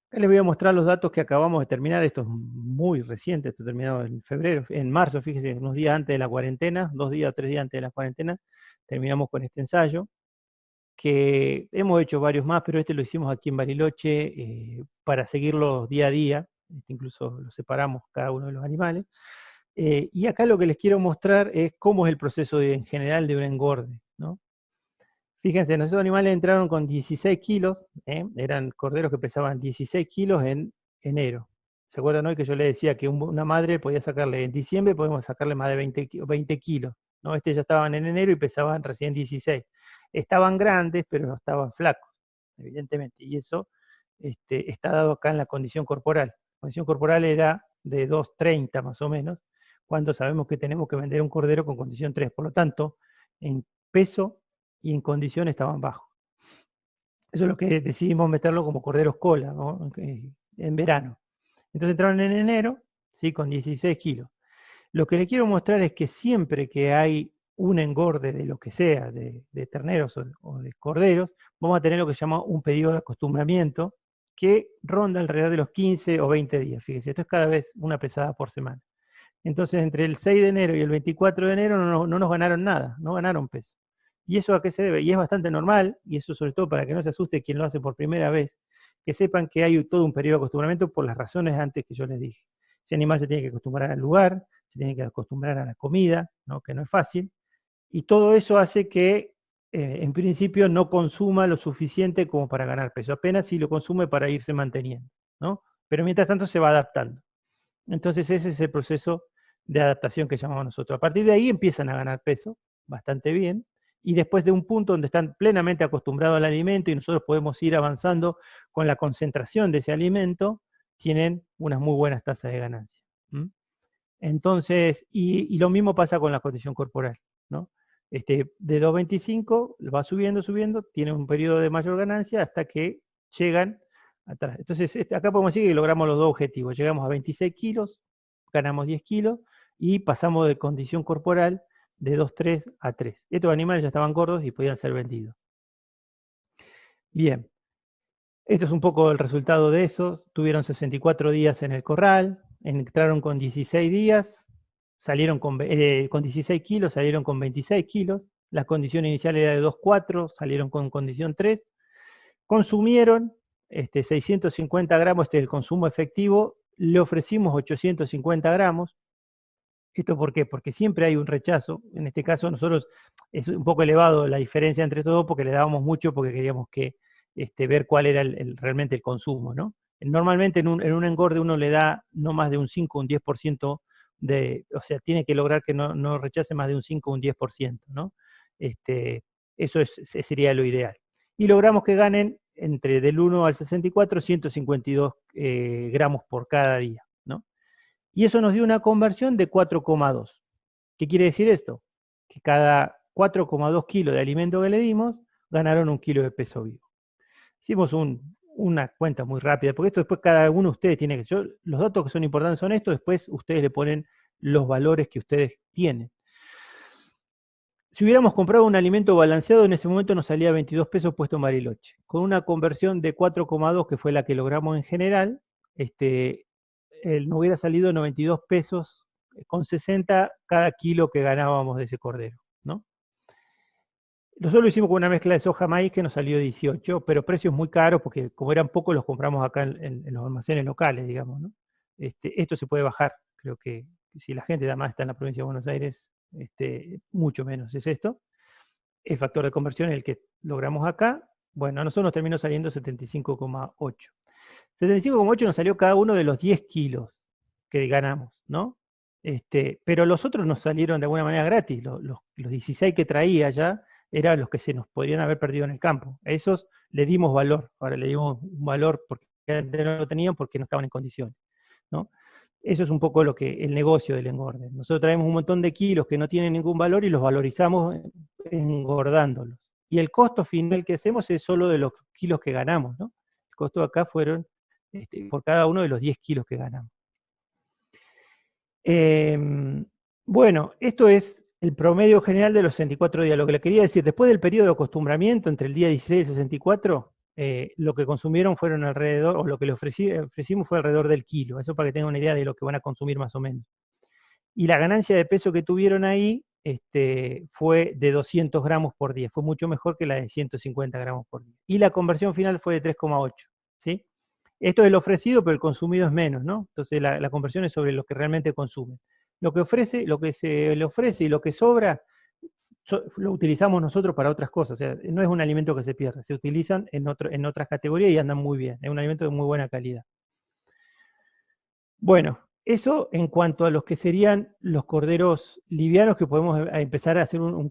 Acá les voy a mostrar los datos que acabamos de terminar. Esto es muy reciente, esto terminado en febrero, en marzo, fíjense, unos días antes de la cuarentena, 2 días o 3 días antes de la cuarentena, terminamos con este ensayo, que hemos hecho varios más, pero este lo hicimos aquí en Bariloche para seguirlos día a día, incluso los separamos cada uno de los animales. Y acá lo que les quiero mostrar es cómo es el proceso en general de un engorde, ¿no? Fíjense, nuestros animales entraron con 16 kilos, eran corderos que pesaban 16 kilos en enero. ¿Se acuerdan hoy que yo les decía que una madre podía sacarle, en diciembre podemos sacarle más de 20 kilos, ¿no? Ya estaban en enero y pesaban recién 16. Estaban grandes, pero no estaban flacos, evidentemente, y eso está dado acá en la condición corporal. La condición corporal era de 2,30 más o menos, cuando sabemos que tenemos que vender un cordero con condición 3. Por lo tanto, en peso y en condición estaban bajos. Eso es lo que decidimos meterlo como corderos cola, ¿no? En verano. Entonces entraron en enero, ¿sí? Con 16 kilos. Lo que les quiero mostrar es que siempre que hay un engorde de lo que sea, de terneros o de corderos, vamos a tener lo que se llama un periodo de acostumbramiento que ronda alrededor de los 15 o 20 días. Fíjense, esto es cada vez una pesada por semana. Entonces, entre el 6 de enero y el 24 de enero no nos ganaron nada, no ganaron peso. ¿Y eso a qué se debe? Y es bastante normal, y eso sobre todo para que no se asuste quien lo hace por primera vez, que sepan que hay todo un periodo de acostumbramiento por las razones antes que yo les dije. Ese animal se tiene que acostumbrar al lugar, se tiene que acostumbrar a la comida, ¿no? Que no es fácil, y todo eso hace que en principio no consuma lo suficiente como para ganar peso, apenas si lo consume para irse manteniendo, ¿no? Pero mientras tanto se va adaptando. Entonces ese es el proceso de adaptación que llamamos nosotros. A partir de ahí empiezan a ganar peso bastante bien, y después de un punto donde están plenamente acostumbrados al alimento y nosotros podemos ir avanzando con la concentración de ese alimento, tienen unas muy buenas tasas de ganancia. Entonces, y lo mismo pasa con la condición corporal, ¿no? De 2,25 va subiendo, tiene un periodo de mayor ganancia hasta que llegan atrás. Entonces, acá podemos decir que logramos los dos objetivos. Llegamos a 26 kilos, ganamos 10 kilos y pasamos de condición corporal de 2,3 a 3. Estos animales ya estaban gordos y podían ser vendidos. Bien, esto es un poco el resultado de eso. Tuvieron 64 días en el corral, entraron con 16 días, salieron con 16 kilos, salieron con 26 kilos. La condición inicial era de 2,4, salieron con condición 3. Consumieron 650 gramos, este es el consumo efectivo, le ofrecimos 850 gramos. ¿Esto por qué? Porque siempre hay un rechazo. En este caso nosotros es un poco elevado la diferencia entre todos porque le dábamos mucho porque queríamos que ver cuál era realmente el consumo, ¿no? Normalmente en un engorde uno le da no más de un 5 o un 10% o sea, tiene que lograr que no rechace más de un 5 o un 10%, ¿no? Eso sería lo ideal. Y logramos que ganen entre del 1 al 64, 152 gramos por cada día, ¿no? Y eso nos dio una conversión de 4,2. ¿Qué quiere decir esto? Que cada 4,2 kilos de alimento que le dimos, ganaron 1 kilo de peso vivo. Hicimos una cuenta muy rápida, porque esto después cada uno de ustedes tiene que, los datos que son importantes son estos, después ustedes le ponen los valores que ustedes tienen. Si hubiéramos comprado un alimento balanceado, en ese momento nos salía 22 pesos puesto en Bariloche. Con una conversión de 4,2, que fue la que logramos en general, nos hubiera salido 92 pesos con 60 cada kilo que ganábamos de ese cordero, ¿no? Nosotros lo hicimos con una mezcla de soja maíz que nos salió 18, pero precios muy caros porque como eran pocos los compramos acá en los almacenes locales, digamos, ¿no? Esto se puede bajar, creo que si la gente además está en la provincia de Buenos Aires, mucho menos es esto. El factor de conversión es el que logramos acá. Bueno, a nosotros nos terminó saliendo 75,8. 75,8 nos salió cada uno de los 10 kilos que ganamos, ¿no? Pero los otros nos salieron de alguna manera gratis. Los 16 que traía ya eran los que se nos podrían haber perdido en el campo. A esos le dimos valor. Ahora le dimos un valor porque antes no lo tenían porque no estaban en condiciones, ¿no? Eso es un poco el negocio del engorde. Nosotros traemos un montón de kilos que no tienen ningún valor y los valorizamos engordándolos. Y el costo final que hacemos es solo de los kilos que ganamos, ¿no? El costo acá fueron por cada uno de los 10 kilos que ganamos. Bueno, esto es el promedio general de los 64 días. Lo que le quería decir, después del periodo de acostumbramiento, entre el día 16 y el 64, lo que consumieron fueron alrededor, o lo que le ofrecimos fue alrededor del kilo. Eso para que tengan una idea de lo que van a consumir más o menos. Y la ganancia de peso que tuvieron ahí fue de 200 gramos por día. Fue mucho mejor que la de 150 gramos por día. Y la conversión final fue de 3,8, ¿sí? Esto es el ofrecido, pero el consumido es menos, ¿no? Entonces la conversión es sobre lo que realmente consumen. Lo que se le ofrece y lo que sobra, lo utilizamos nosotros para otras cosas. O sea, no es un alimento que se pierde, se utilizan en otras categorías y andan muy bien. Es un alimento de muy buena calidad. Bueno, eso en cuanto a los que serían los corderos livianos, que podemos empezar a hacer un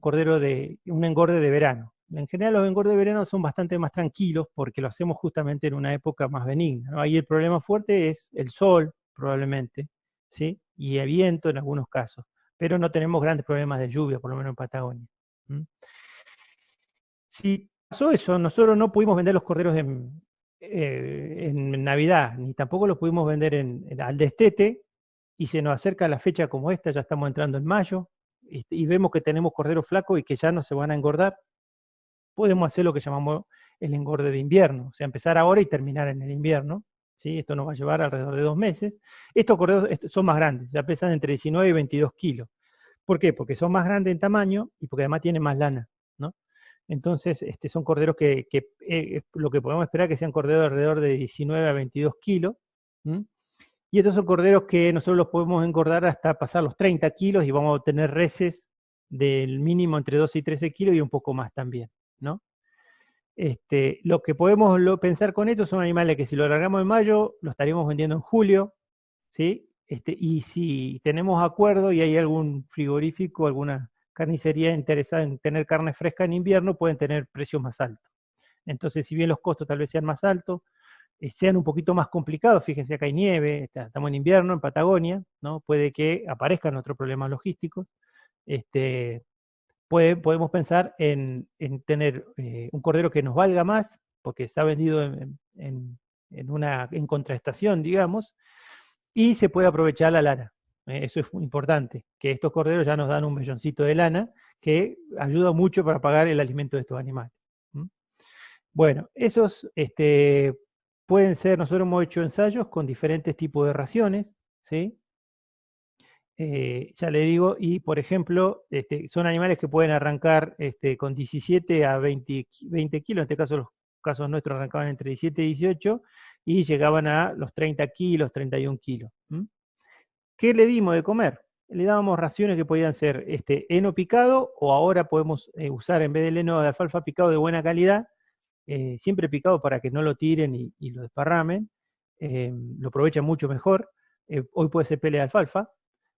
engorde de verano. En general los engordes de verano son bastante más tranquilos porque lo hacemos justamente en una época más benigna, ¿no? Ahí el problema fuerte es el sol, probablemente, ¿sí? Y el viento en algunos casos, pero no tenemos grandes problemas de lluvia, por lo menos en Patagonia. Si pasó eso, nosotros no pudimos vender los corderos en Navidad, ni tampoco los pudimos vender al destete, y se nos acerca la fecha como esta, ya estamos entrando en mayo, y vemos que tenemos corderos flacos y que ya no se van a engordar. Podemos hacer lo que llamamos el engorde de invierno, o sea, empezar ahora y terminar en el invierno, ¿sí? Esto nos va a llevar alrededor de 2 meses. Estos corderos son más grandes, ya pesan entre 19 y 22 kilos. ¿Por qué? Porque son más grandes en tamaño y porque además tienen más lana, ¿no? Entonces, son corderos que lo que podemos esperar que sean corderos de alrededor de 19 a 22 kilos. Y estos son corderos que nosotros los podemos engordar hasta pasar los 30 kilos y vamos a tener reses del mínimo entre 12 y 13 kilos y un poco más también, ¿no? Lo que podemos pensar con esto son animales que si lo alargamos en mayo, lo estaríamos vendiendo en julio, ¿sí? Y si tenemos acuerdo y hay algún frigorífico, alguna carnicería interesada en tener carne fresca en invierno, pueden tener precios más altos. Entonces, si bien los costos tal vez sean más altos, sean un poquito más complicados, fíjense acá hay nieve, estamos en invierno en Patagonia, ¿no? Puede que aparezcan otros problemas logísticos. Podemos pensar en tener un cordero que nos valga más, porque está vendido en contraestación, digamos, y se puede aprovechar la lana. Eso es muy importante, que estos corderos ya nos dan un milloncito de lana que ayuda mucho para pagar el alimento de estos animales. Bueno, esos pueden ser, nosotros hemos hecho ensayos con diferentes tipos de raciones, ¿sí? Ya le digo, y por ejemplo, son animales que pueden arrancar con 17 a 20 kilos, en este caso los casos nuestros arrancaban entre 17 y 18 y llegaban a los 30 kilos, 31 kilos. ¿Qué le dimos de comer? Le dábamos raciones que podían ser heno picado, o ahora podemos usar en vez del heno de alfalfa picado de buena calidad, siempre picado para que no lo tiren y lo desparramen, lo aprovechan mucho mejor. Hoy puede ser pele de alfalfa,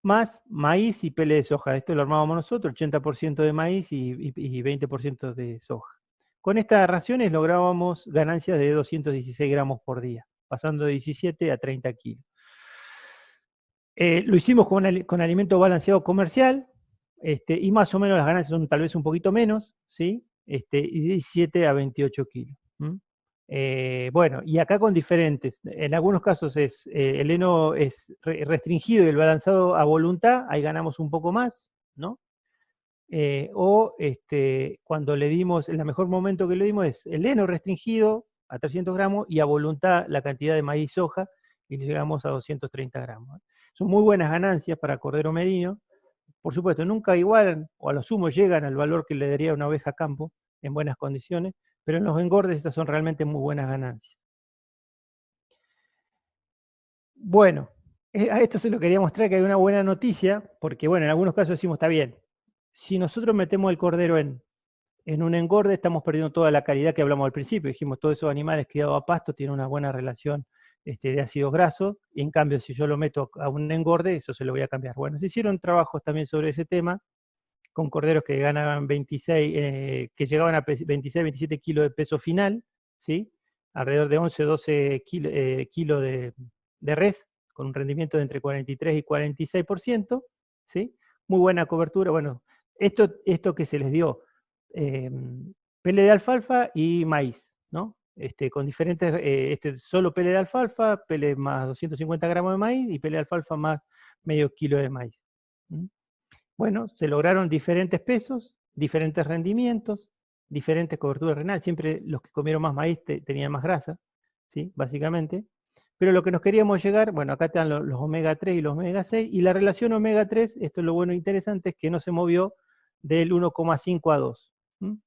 más maíz y pele de soja. Esto lo armábamos nosotros, 80% de maíz y 20% de soja. Con estas raciones lográbamos ganancias de 216 gramos por día, pasando de 17 a 30 kilos. Lo hicimos con alimento balanceado comercial, y más o menos las ganancias son tal vez un poquito menos, ¿sí? Y de 17 a 28 kilos. Bueno, y acá con diferentes. En algunos casos el heno es restringido y el balanzado a voluntad, ahí ganamos un poco más, ¿no? Cuando le dimos, el mejor momento que le dimos es el heno restringido a 300 gramos y a voluntad la cantidad de maíz soja y le llegamos a 230 gramos. Son muy buenas ganancias para cordero merino. Por supuesto, nunca igualan o a lo sumo llegan al valor que le daría una oveja a campo en buenas condiciones, pero en los engordes estas son realmente muy buenas ganancias. Bueno, a esto se lo quería mostrar que hay una buena noticia, porque bueno, en algunos casos decimos, está bien, si nosotros metemos el cordero en un engorde, estamos perdiendo toda la calidad que hablamos al principio. Dijimos, todos esos animales criados a pasto tienen una buena relación de ácidos grasos, y en cambio, si yo lo meto a un engorde, eso se lo voy a cambiar. Bueno, se hicieron trabajos también sobre ese tema, con corderos que ganaban 26, que llegaban a 26, 27 kilos de peso final, ¿sí? Alrededor de 11, 12 kilos de res, con un rendimiento de entre 43 y 46%, ¿sí? Muy buena cobertura. Bueno, esto que se les dio, pele de alfalfa y maíz, ¿no? Con diferentes, solo pele de alfalfa, pele más 250 gramos de maíz y pele de alfalfa más medio kilo de maíz. Bueno, se lograron diferentes pesos, diferentes rendimientos, diferentes coberturas renales. Siempre los que comieron más maíz tenían más grasa, ¿sí? Básicamente. Pero lo que nos queríamos llegar, bueno, acá están los omega 3 y los omega 6, y la relación omega 3, esto es lo bueno e interesante, es que no se movió del 1,5 a 2.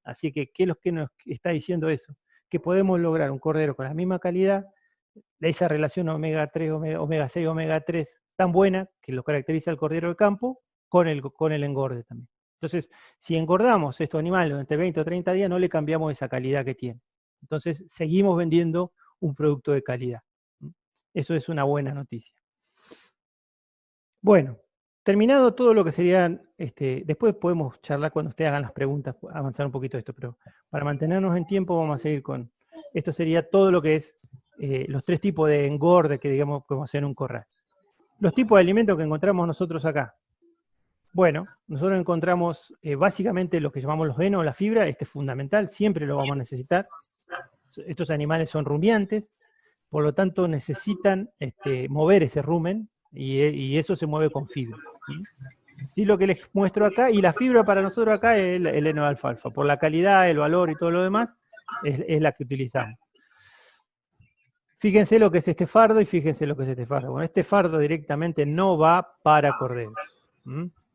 Así que, ¿qué es lo que nos está diciendo eso? Que podemos lograr un cordero con la misma calidad, de esa relación omega 3, omega 6, omega 3 tan buena que lo caracteriza el cordero de campo, con el engorde también. Entonces, si engordamos estos animales durante 20 o 30 días, no le cambiamos esa calidad que tiene. Entonces, seguimos vendiendo un producto de calidad. Eso es una buena noticia. Bueno, terminado todo lo que serían, después podemos charlar cuando ustedes hagan las preguntas, avanzar un poquito esto, pero para mantenernos en tiempo vamos a seguir con, esto sería todo lo que es los 3 tipos de engorde que digamos podemos hacer en un corral. Los tipos de alimentos que encontramos nosotros acá. Bueno, nosotros encontramos básicamente lo que llamamos los venos, la fibra, es fundamental, siempre lo vamos a necesitar. Estos animales son rumiantes, por lo tanto necesitan mover ese rumen, y eso se mueve con fibra. Sí, lo que les muestro acá, y la fibra para nosotros acá es el heno de alfalfa, por la calidad, el valor y todo lo demás, es la que utilizamos. Fíjense lo que es este fardo y fíjense lo que es este fardo. Bueno, este fardo directamente no va para corderos,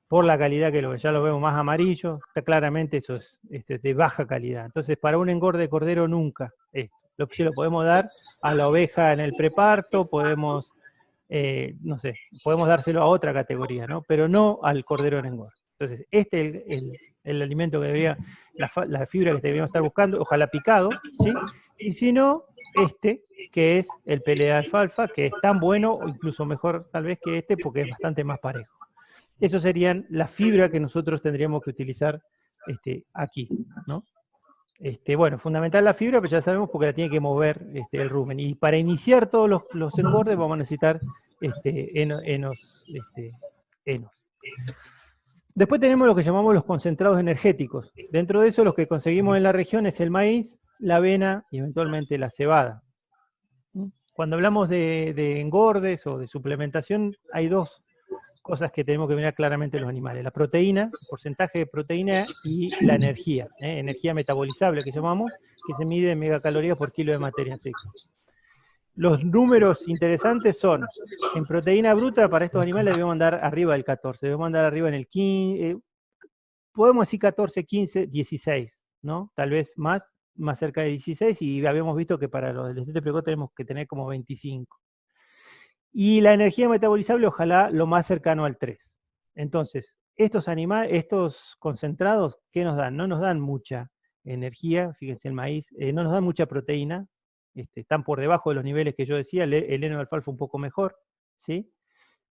por la calidad que ya lo vemos más amarillo, está claramente eso es de baja calidad. Entonces, para un engorde de cordero nunca esto. Se lo podemos dar a la oveja en el preparto, podemos, no sé, podemos dárselo a otra categoría, ¿no? Pero no al cordero en engorde. Entonces, este es el alimento que debería, la fibra que deberíamos estar buscando, ojalá picado, ¿sí? Y si no, que es el pele de alfalfa, que es tan bueno o incluso mejor tal vez que porque es bastante más parejo. Eso serían la fibra que nosotros tendríamos que utilizar aquí, ¿no? Bueno, fundamental la fibra, pero ya sabemos porque la tiene que mover el rumen. Y para iniciar todos los engordes vamos a necesitar enos. Después tenemos lo que llamamos los concentrados energéticos. Dentro de eso, los que conseguimos en la región es el maíz, la avena y eventualmente la cebada. Cuando hablamos de engordes o de suplementación, hay 2 cosas que tenemos que mirar claramente en los animales: la proteína, el porcentaje de proteína, y la energía, energía metabolizable que llamamos, que se mide en megacalorías por kilo de materia seca. Los números interesantes son, en proteína bruta para estos animales debemos andar arriba del 14, debemos andar arriba en el 15, podemos decir 14, 15, 16, ¿no? Tal vez más cerca de 16, y habíamos visto que para los del destete precoz tenemos que tener como 25. Y la energía metabolizable, ojalá lo más cercano al 3. Entonces, estos concentrados, ¿qué nos dan? No nos dan mucha energía, fíjense el maíz, no nos dan mucha proteína, están por debajo de los niveles que yo decía, el heno de alfalfa un poco mejor, ¿sí?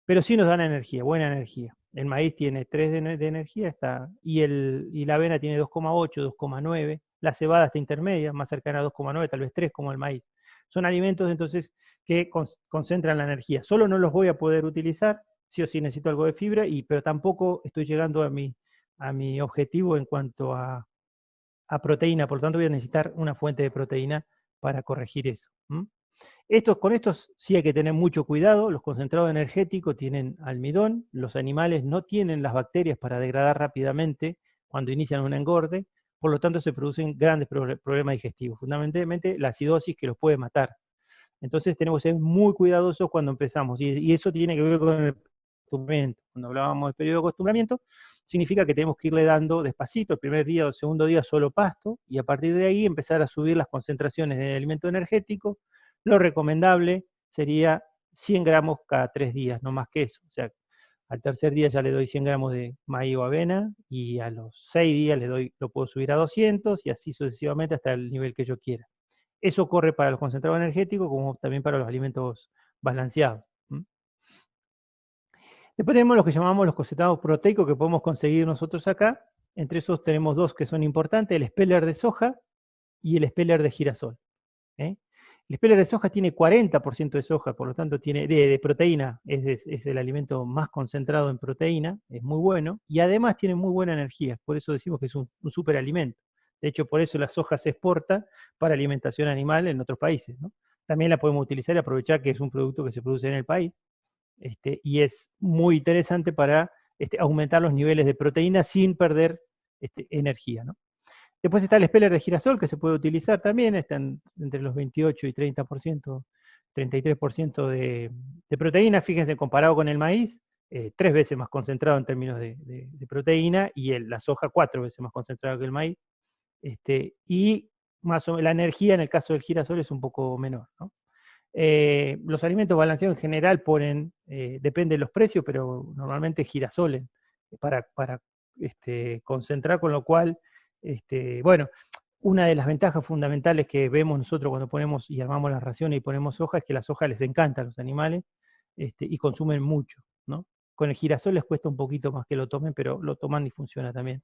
Pero sí nos dan energía, buena energía. El maíz tiene 3 de energía, y la avena tiene 2,8, 2,9, la cebada está intermedia, más cercana a 2,9, tal vez 3 como el maíz. Son alimentos entonces que concentran la energía. Solo no los voy a poder utilizar, sí o sí necesito algo de fibra, pero tampoco estoy llegando a mi objetivo en cuanto a proteína, por lo tanto voy a necesitar una fuente de proteína para corregir eso. Con estos sí hay que tener mucho cuidado. Los concentrados energéticos tienen almidón, los animales no tienen las bacterias para degradar rápidamente cuando inician un engorde, por lo tanto se producen grandes problemas digestivos, fundamentalmente la acidosis que los puede matar. Entonces tenemos que ser muy cuidadosos cuando empezamos, y eso tiene que ver con el acostumbramiento. Cuando hablábamos del periodo de acostumbramiento, significa que tenemos que irle dando despacito, el primer día o el segundo día solo pasto, y a partir de ahí empezar a subir las concentraciones de alimento energético. Lo recomendable sería 100 gramos cada 3 días, no más que eso. O sea, al tercer día ya le doy 100 gramos de maíz o avena, y a los 6 días lo puedo subir a 200, y así sucesivamente hasta el nivel que yo quiera. Eso corre para los concentrados energéticos como también para los alimentos balanceados. Después tenemos los que llamamos los concentrados proteicos que podemos conseguir nosotros acá. Entre esos tenemos dos que son importantes, el speller de soja y el speller de girasol. El speller de soja tiene 40% de soja, por lo tanto tiene de proteína, es el alimento más concentrado en proteína, es muy bueno, y además tiene muy buena energía, por eso decimos que es un superalimento. De hecho, por eso la soja se exporta para alimentación animal en otros países, ¿no? También la podemos utilizar y aprovechar que es un producto que se produce en el país, y es muy interesante para aumentar los niveles de proteína sin perder energía, ¿no? Después está el speller de girasol, que se puede utilizar también, están entre los 28 y 30%, 33% de proteína. Fíjense, comparado con el maíz, 3 veces más concentrado en términos de proteína, y la soja 4 veces más concentrado que el maíz. Y más o menos la energía en el caso del girasol es un poco menor, ¿no? Los alimentos balanceados en general depende de los precios, pero normalmente girasoles para concentrar, con lo cual, bueno, una de las ventajas fundamentales que vemos nosotros cuando ponemos y armamos las raciones y ponemos soja es que la soja les encanta a los animales, y consumen mucho, ¿no? Con el girasol les cuesta un poquito más que lo tomen, pero lo toman y funciona también.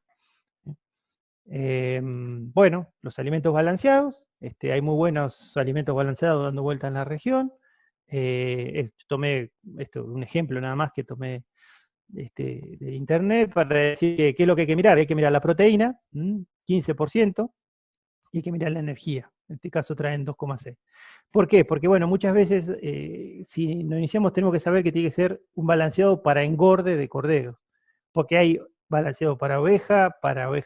Bueno, los alimentos balanceados, hay muy buenos alimentos balanceados dando vuelta en la región. Tomé un ejemplo nada más que tomé de internet para decir qué es lo que hay que mirar la proteína, 15%, y hay que mirar la energía, en este caso traen 2,6. ¿Por qué? Porque bueno, muchas veces si nos iniciamos tenemos que saber que tiene que ser un balanceado para engorde de corderos, porque hay balanceado para oveja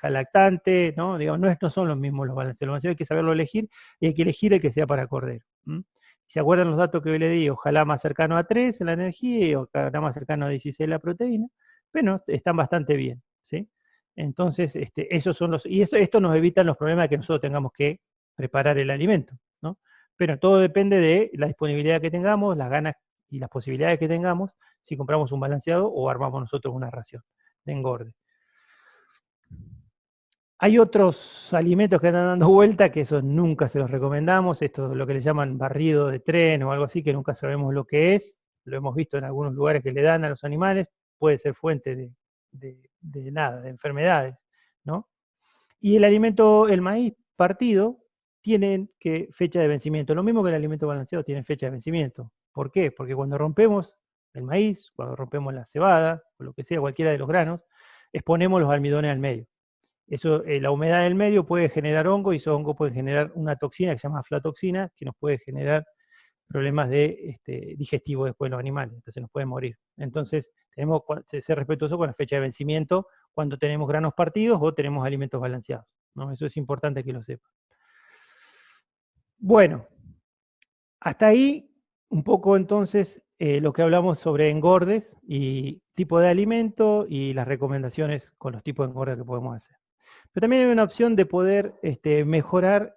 lactante, ¿no? Digamos, no son los mismos los balanceados. Los balanceados hay que saberlo elegir, y hay que elegir el que sea para cordero. ¿Se acuerdan los datos que yo le di? Ojalá más cercano a 3 en la energía y ojalá más cercano a 16 en la proteína, pero están bastante bien, ¿sí? Entonces, esos son y esto nos evita los problemas de que nosotros tengamos que preparar el alimento, ¿no? Pero todo depende de la disponibilidad que tengamos, las ganas y las posibilidades que tengamos, si compramos un balanceado o armamos nosotros una ración de engorde. Hay otros alimentos que andan dando vuelta que esos nunca se los recomendamos, esto es lo que le llaman barrido de tren o algo así, que nunca sabemos lo que es, lo hemos visto en algunos lugares que le dan a los animales, puede ser fuente de enfermedades, ¿no? Y el maíz partido, tiene fecha de vencimiento, lo mismo que el alimento balanceado tiene fecha de vencimiento. ¿Por qué? Porque cuando rompemos el maíz, cuando rompemos la cebada, o lo que sea, cualquiera de los granos, exponemos los almidones al medio. Eso, la humedad del medio puede generar hongo, y esos hongos pueden generar una toxina que se llama aflatoxina, que nos puede generar problemas digestivos después de los animales, entonces nos pueden morir. Entonces tenemos que ser respetuosos con la fecha de vencimiento cuando tenemos granos partidos o tenemos alimentos balanceados, ¿no? Eso es importante que lo sepan. Bueno, hasta ahí un poco entonces lo que hablamos sobre engordes y tipo de alimento y las recomendaciones con los tipos de engordes que podemos hacer. Pero también hay una opción de poder mejorar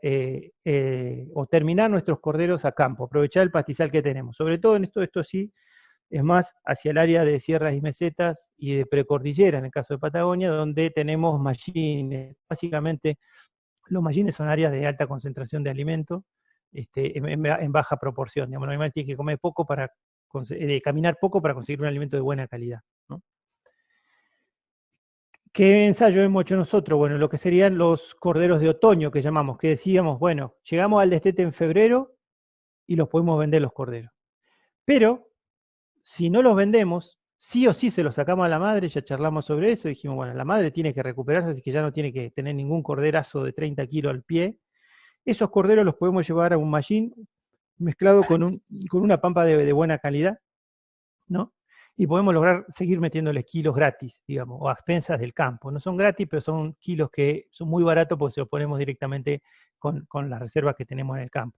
o terminar nuestros corderos a campo, aprovechar el pastizal que tenemos. Sobre todo en esto sí es más hacia el área de sierras y mesetas y de precordillera, en el caso de Patagonia, donde tenemos mallines. Básicamente los mallines son áreas de alta concentración de alimento en baja proporción. Digamos, el animal tiene que comer poco caminar poco para conseguir un alimento de buena calidad, ¿no? ¿Qué ensayo hemos hecho nosotros? Bueno, lo que serían los corderos de otoño que llamamos, que decíamos, bueno, llegamos al destete en febrero y los podemos vender los corderos. Pero, si no los vendemos, sí o sí se los sacamos a la madre, ya charlamos sobre eso, y dijimos, bueno, la madre tiene que recuperarse, así que ya no tiene que tener ningún corderazo de 30 kilos al pie, Esos corderos los podemos llevar a un mallín mezclado con una pampa de buena calidad, ¿no? Y podemos lograr seguir metiéndoles kilos gratis, digamos, o a expensas del campo. No son gratis, pero son kilos que son muy baratos porque se los ponemos directamente con las reservas que tenemos en el campo.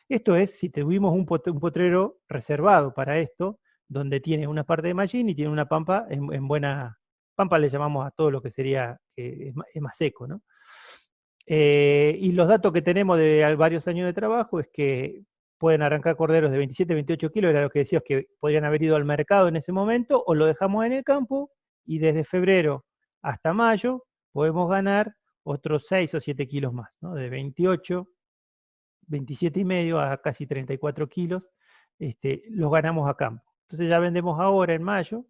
Esto es si tuvimos un potrero reservado para esto, donde tiene una parte de mallín y tiene una pampa en buena... Pampa le llamamos a todo lo que sería, es más seco, ¿no? Y los datos que tenemos de varios años de trabajo es que pueden arrancar corderos de 27, 28 kilos, era lo que decías, que podrían haber ido al mercado en ese momento, o lo dejamos en el campo, y desde febrero hasta mayo podemos ganar otros 6 o 7 kilos más, ¿no? De 28, 27 y medio a casi 34 kilos, los ganamos a campo. Entonces ya vendemos ahora en mayo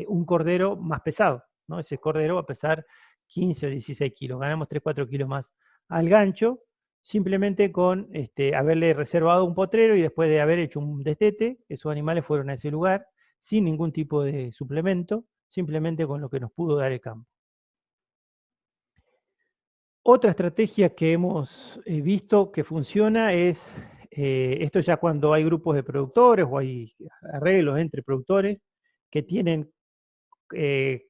un cordero más pesado, ¿no? Ese cordero va a pesar 15 o 16 kilos, ganamos 3, 4 kilos más al gancho, simplemente con haberle reservado un potrero y después de haber hecho un destete, esos animales fueron a ese lugar sin ningún tipo de suplemento, simplemente con lo que nos pudo dar el campo. Otra estrategia que hemos visto que funciona es, esto ya cuando hay grupos de productores o hay arreglos entre productores que tienen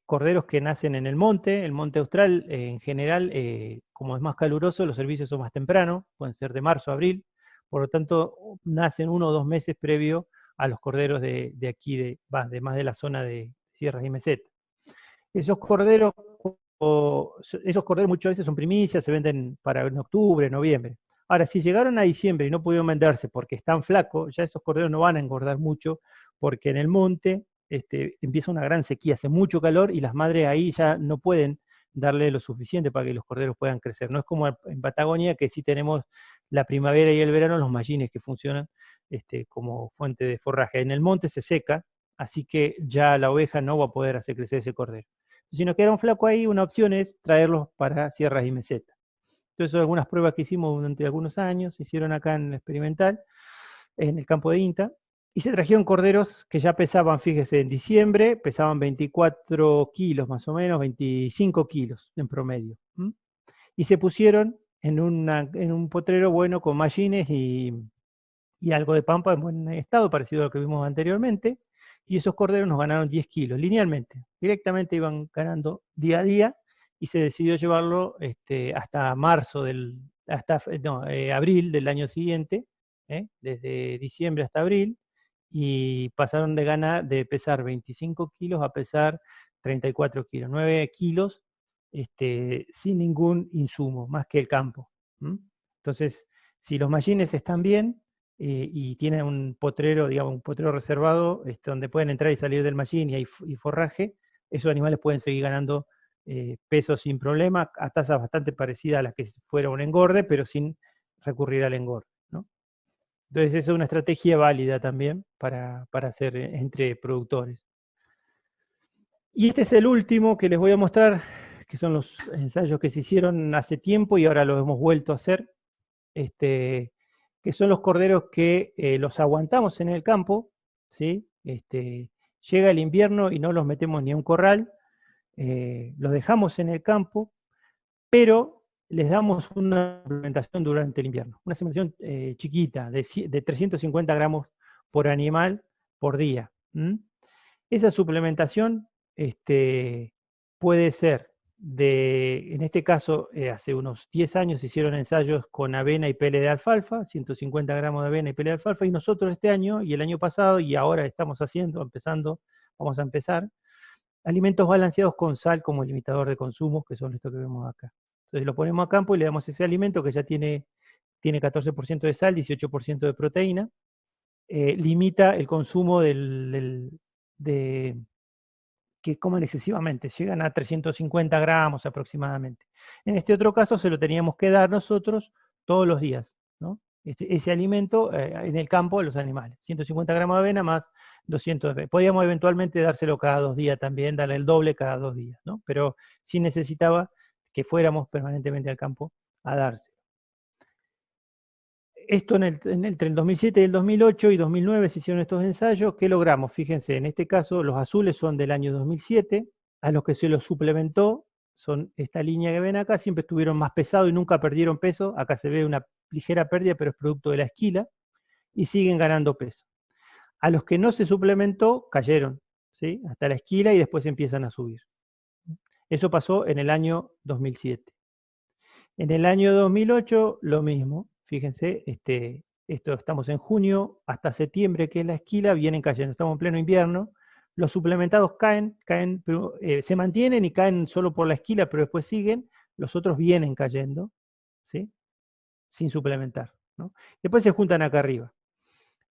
corderos que nacen en el monte austral en general, como es más caluroso, los servicios son más temprano, pueden ser de marzo a abril, por lo tanto nacen 1 o 2 meses previo a los corderos de aquí, de más de la zona de sierras y mesetas. Esos corderos muchas veces son primicias, se venden para en octubre, noviembre. Ahora, si llegaron a diciembre y no pudieron venderse porque están flacos, ya esos corderos no van a engordar mucho, porque en el monte empieza una gran sequía, hace mucho calor y las madres ahí ya no pueden darle lo suficiente para que los corderos puedan crecer. No es como en Patagonia, que sí tenemos la primavera y el verano los mallines que funcionan como fuente de forraje. En el monte se seca, así que ya la oveja no va a poder hacer crecer ese cordero. Si nos queda un flaco ahí, una opción es traerlos para sierras y mesetas. Entonces, algunas pruebas que hicimos durante algunos años, se hicieron acá en el experimental, en el campo de INTA, y se trajeron corderos que ya pesaban, fíjese, en diciembre, pesaban 24 kilos más o menos, 25 kilos en promedio. Y se pusieron en un potrero bueno con mallines y algo de pampa en buen estado, parecido a lo que vimos anteriormente, y esos corderos nos ganaron 10 kilos, linealmente. Directamente iban ganando día a día, y se decidió llevarlo hasta abril del año siguiente, desde diciembre hasta abril, y pasaron de pesar 25 kilos a pesar 34 kilos, 9 kilos sin ningún insumo, más que el campo. Entonces, si los mallines están bien, y tienen un potrero, digamos, un potrero reservado, donde pueden entrar y salir del mallín y hay forraje, esos animales pueden seguir ganando peso sin problema, a tasas bastante parecidas a las que fuera un engorde, pero sin recurrir al engorde, ¿no? Entonces, esa es una estrategia válida también para hacer entre productores. Y este es el último que les voy a mostrar, que son los ensayos que se hicieron hace tiempo y ahora los hemos vuelto a hacer, que son los corderos que los aguantamos en el campo, ¿sí? Llega el invierno y no los metemos ni a un corral, los dejamos en el campo, pero les damos una suplementación durante el invierno, una suplementación chiquita, de 350 gramos por animal por día. Esa suplementación puede ser en este caso, hace unos 10 años se hicieron ensayos con avena y pele de alfalfa, 150 gramos de avena y pele de alfalfa, y nosotros este año y el año pasado, y ahora estamos vamos a empezar, alimentos balanceados con sal como limitador de consumo, que son estos que vemos acá. Entonces lo ponemos a campo y le damos ese alimento que ya tiene 14% de sal, 18% de proteína, limita el consumo que comen excesivamente, llegan a 350 gramos aproximadamente. En este otro caso se lo teníamos que dar nosotros todos los días, ¿no? Ese alimento en el campo de los animales, 150 gramos de avena más 200 de avena. Podíamos eventualmente dárselo cada 2 días también, darle el doble cada 2 días, ¿no? Pero sí necesitaba que fuéramos permanentemente al campo a dárselo. Esto entre el 2007 y el 2008 y 2009 se hicieron estos ensayos. ¿Qué logramos? Fíjense, en este caso los azules son del año 2007, a los que se los suplementó son esta línea que ven acá, siempre estuvieron más pesados y nunca perdieron peso. Acá se ve una ligera pérdida, pero es producto de la esquila, y siguen ganando peso. A los que no se suplementó, cayeron, ¿sí? Hasta la esquila y después empiezan a subir. Eso pasó en el año 2007. En el año 2008, lo mismo. Fíjense, esto estamos en junio, hasta septiembre, que es la esquila, vienen cayendo. Estamos en pleno invierno. Los suplementados caen, pero, se mantienen y caen solo por la esquila, pero después siguen. Los otros vienen cayendo, ¿sí? Sin suplementar, ¿no? Después se juntan acá arriba.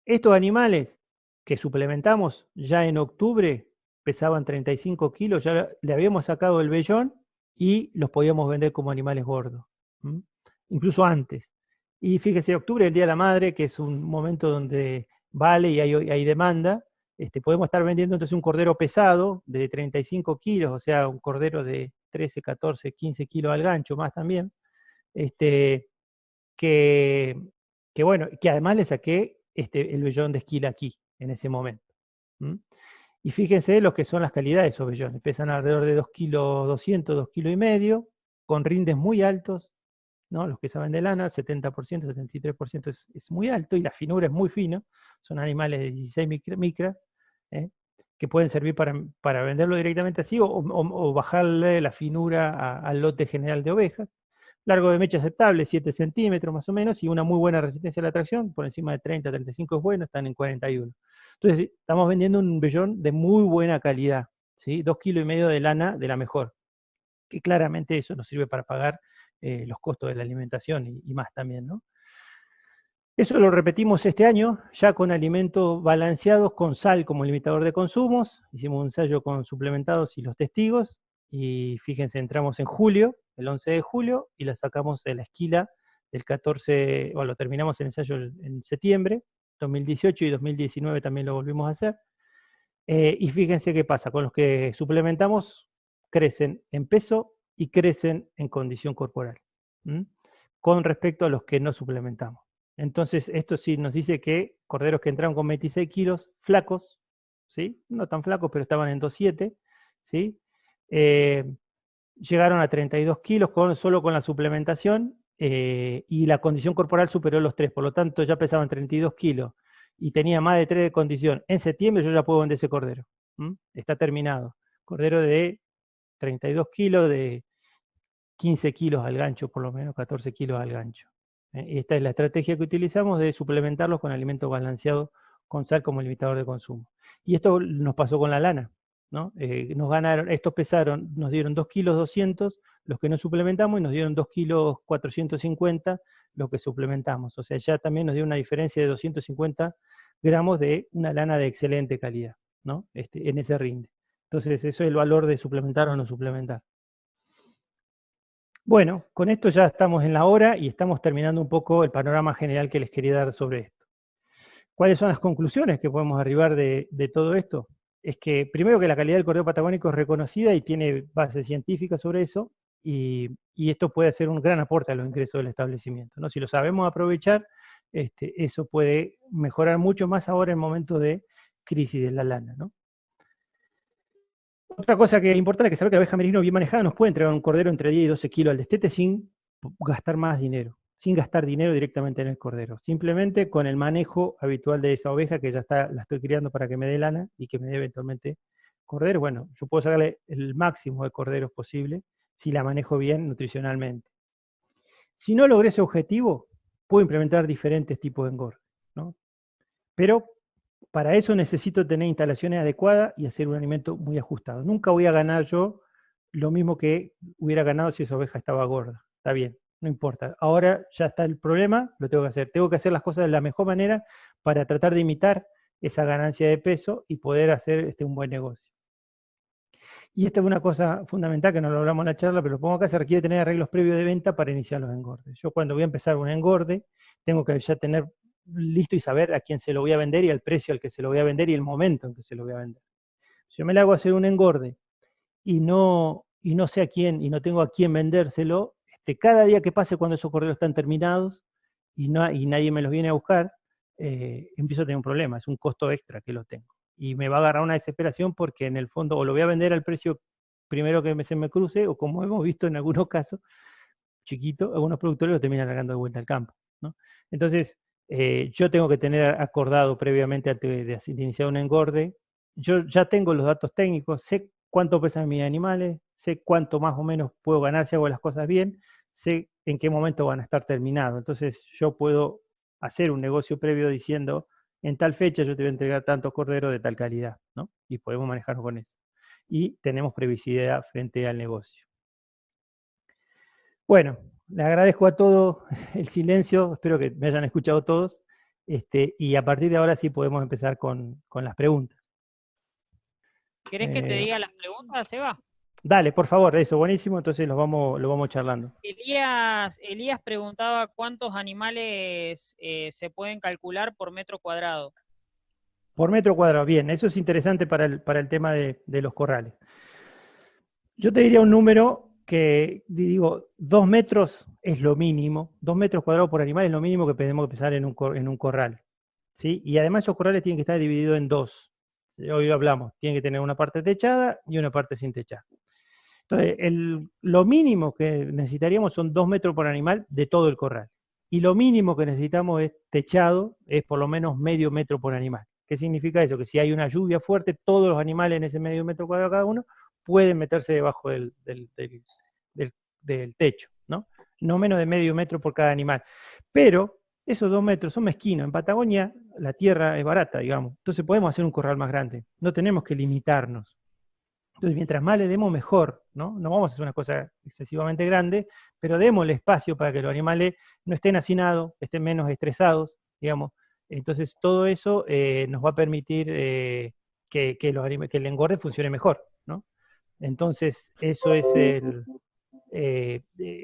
Estos animales que suplementamos ya en octubre pesaban 35 kilos, ya le habíamos sacado el vellón y los podíamos vender como animales gordos, ¿m? Incluso antes. Y fíjese, octubre, el Día de la Madre, que es un momento donde vale y hay demanda, podemos estar vendiendo entonces un cordero pesado de 35 kilos, o sea, un cordero de 13, 14, 15 kilos al gancho, más también, que, que bueno, que además le saqué el vellón de esquila aquí, en ese momento. ¿Mm? Y fíjense lo que son las calidades de esos vellones. Pesan alrededor de 2 kilos 200, 2 kilos y medio, con rindes muy altos, ¿no? Los que saben de lana, 70%, 73% es muy alto y la finura es muy fina. Son animales de 16 micras, ¿eh? Que pueden servir para venderlo directamente así o bajarle la finura al lote general de ovejas. Largo de mecha aceptable, 7 centímetros más o menos, y una muy buena resistencia a la tracción, por encima de 30, 35 es bueno, están en 41. Entonces, estamos vendiendo un vellón de muy buena calidad, ¿sí? 2,5 kilos de lana de la mejor, que claramente eso nos sirve para pagar los costos de la alimentación y más también, ¿no? Eso lo repetimos este año, ya con alimentos balanceados, con sal como limitador de consumos. Hicimos un ensayo con suplementados y los testigos. Y fíjense, entramos en julio, el 11 de julio, y la sacamos de la esquila del 14, lo terminamos el ensayo en septiembre, 2018 y 2019 también lo volvimos a hacer. Y fíjense qué pasa, con los que suplementamos, crecen en peso y crecen en condición corporal, ¿m? Con respecto a los que no suplementamos. Entonces, esto sí nos dice que corderos que entraron con 26 kilos, flacos, ¿sí? No tan flacos, pero estaban en 2,7, ¿sí? Llegaron a 32 kilos solo con la suplementación y la condición corporal superó los 3, por lo tanto ya pesaban 32 kilos y tenía más de 3 de condición. En septiembre yo ya puedo vender ese cordero. Está terminado. Cordero de 32 kilos, de 15 kilos al gancho, por lo menos 14 kilos al gancho. Esta es la estrategia que utilizamos de suplementarlos con alimentos balanceados con sal como limitador de consumo. Y esto nos pasó con la lana, ¿no? Nos ganaron, estos pesaron, nos dieron 2 kilos 200 los que no suplementamos y nos dieron 2 kilos 450 los que suplementamos. O sea, ya también nos dio una diferencia de 250 gramos de una lana de excelente calidad, ¿no? En ese rinde. Entonces, eso es el valor de suplementar o no suplementar. Bueno, con esto ya estamos en la hora y estamos terminando un poco el panorama general que les quería dar sobre esto. ¿Cuáles son las conclusiones que podemos arribar de todo esto? Es que primero que la calidad del cordero patagónico es reconocida y tiene base científica sobre eso, y esto puede hacer un gran aporte a los ingresos del establecimiento, ¿no? Si lo sabemos aprovechar, eso puede mejorar mucho más ahora en momentos de crisis de la lana, ¿no? Otra cosa que es importante es que saber que la abeja merino bien manejada nos puede entregar un cordero entre 10 y 12 kilos al destete sin gastar más dinero, sin gastar dinero directamente en el cordero, simplemente con el manejo habitual de esa oveja que ya la estoy criando para que me dé lana y que me dé eventualmente cordero. Bueno, yo puedo sacarle el máximo de corderos posible si la manejo bien nutricionalmente. Si no logré ese objetivo, puedo implementar diferentes tipos de engorde, ¿no? Pero para eso necesito tener instalaciones adecuadas y hacer un alimento muy ajustado. Nunca voy a ganar yo lo mismo que hubiera ganado si esa oveja estaba gorda. Está bien, no importa. Ahora ya está el problema, lo tengo que hacer. Tengo que hacer las cosas de la mejor manera para tratar de imitar esa ganancia de peso y poder hacer un buen negocio. Y esta es una cosa fundamental que no lo hablamos en la charla, pero lo pongo acá, se requiere tener arreglos previos de venta para iniciar los engordes. Yo cuando voy a empezar un engorde, tengo que ya tener listo y saber a quién se lo voy a vender y al precio al que se lo voy a vender y el momento en que se lo voy a vender. Si yo me le hago hacer un engorde y no sé a quién y no tengo a quién vendérselo, cada día que pase cuando esos correos están terminados y nadie me los viene a buscar, empiezo a tener un problema, es un costo extra que lo tengo. Y me va a agarrar una desesperación porque en el fondo o lo voy a vender al precio primero que se me cruce, o como hemos visto en algunos casos, chiquitos, algunos productores lo terminan largando de vuelta al campo, ¿no? Entonces, yo tengo que tener acordado previamente antes de iniciar un engorde. Yo ya tengo los datos técnicos, sé cuánto pesan mis animales, sé cuánto más o menos puedo ganar si hago las cosas bien, sé en qué momento van a estar terminados. Entonces, yo puedo hacer un negocio previo diciendo, en tal fecha yo te voy a entregar tantos corderos de tal calidad, ¿no? Y podemos manejarnos con eso. Y tenemos previsibilidad frente al negocio. Bueno, le agradezco a todos el silencio, espero que me hayan escuchado todos, y a partir de ahora sí podemos empezar con las preguntas. ¿Querés que te diga las preguntas, Seba? Dale, por favor, eso, buenísimo, entonces lo vamos charlando. Elías preguntaba cuántos animales se pueden calcular por metro cuadrado. Por metro cuadrado, bien, eso es interesante para el tema de los corrales. Yo te diría un número que, digo, 2 metros es lo mínimo, 2 metros cuadrados por animal es lo mínimo que tenemos que pensar en un corral, ¿sí? Y además esos corrales tienen que estar divididos en dos. Hoy hablamos, tienen que tener una parte techada y una parte sin techar. Entonces, lo mínimo que necesitaríamos son 2 metros por animal de todo el corral. Y lo mínimo que necesitamos es techado, es por lo menos medio metro por animal. ¿Qué significa eso? Que si hay una lluvia fuerte, todos los animales en ese medio metro cuadrado cada uno pueden meterse debajo del techo, ¿no? No menos de medio metro por cada animal. Pero esos 2 metros son mezquinos. En Patagonia la tierra es barata, digamos. Entonces podemos hacer un corral más grande. No tenemos que limitarnos. Entonces, mientras más le demos, mejor, ¿no? No vamos a hacer una cosa excesivamente grande, pero démosle espacio para que los animales no estén hacinados, estén menos estresados, digamos. Entonces, todo eso nos va a permitir que el engorde funcione mejor, ¿no? Entonces, eso es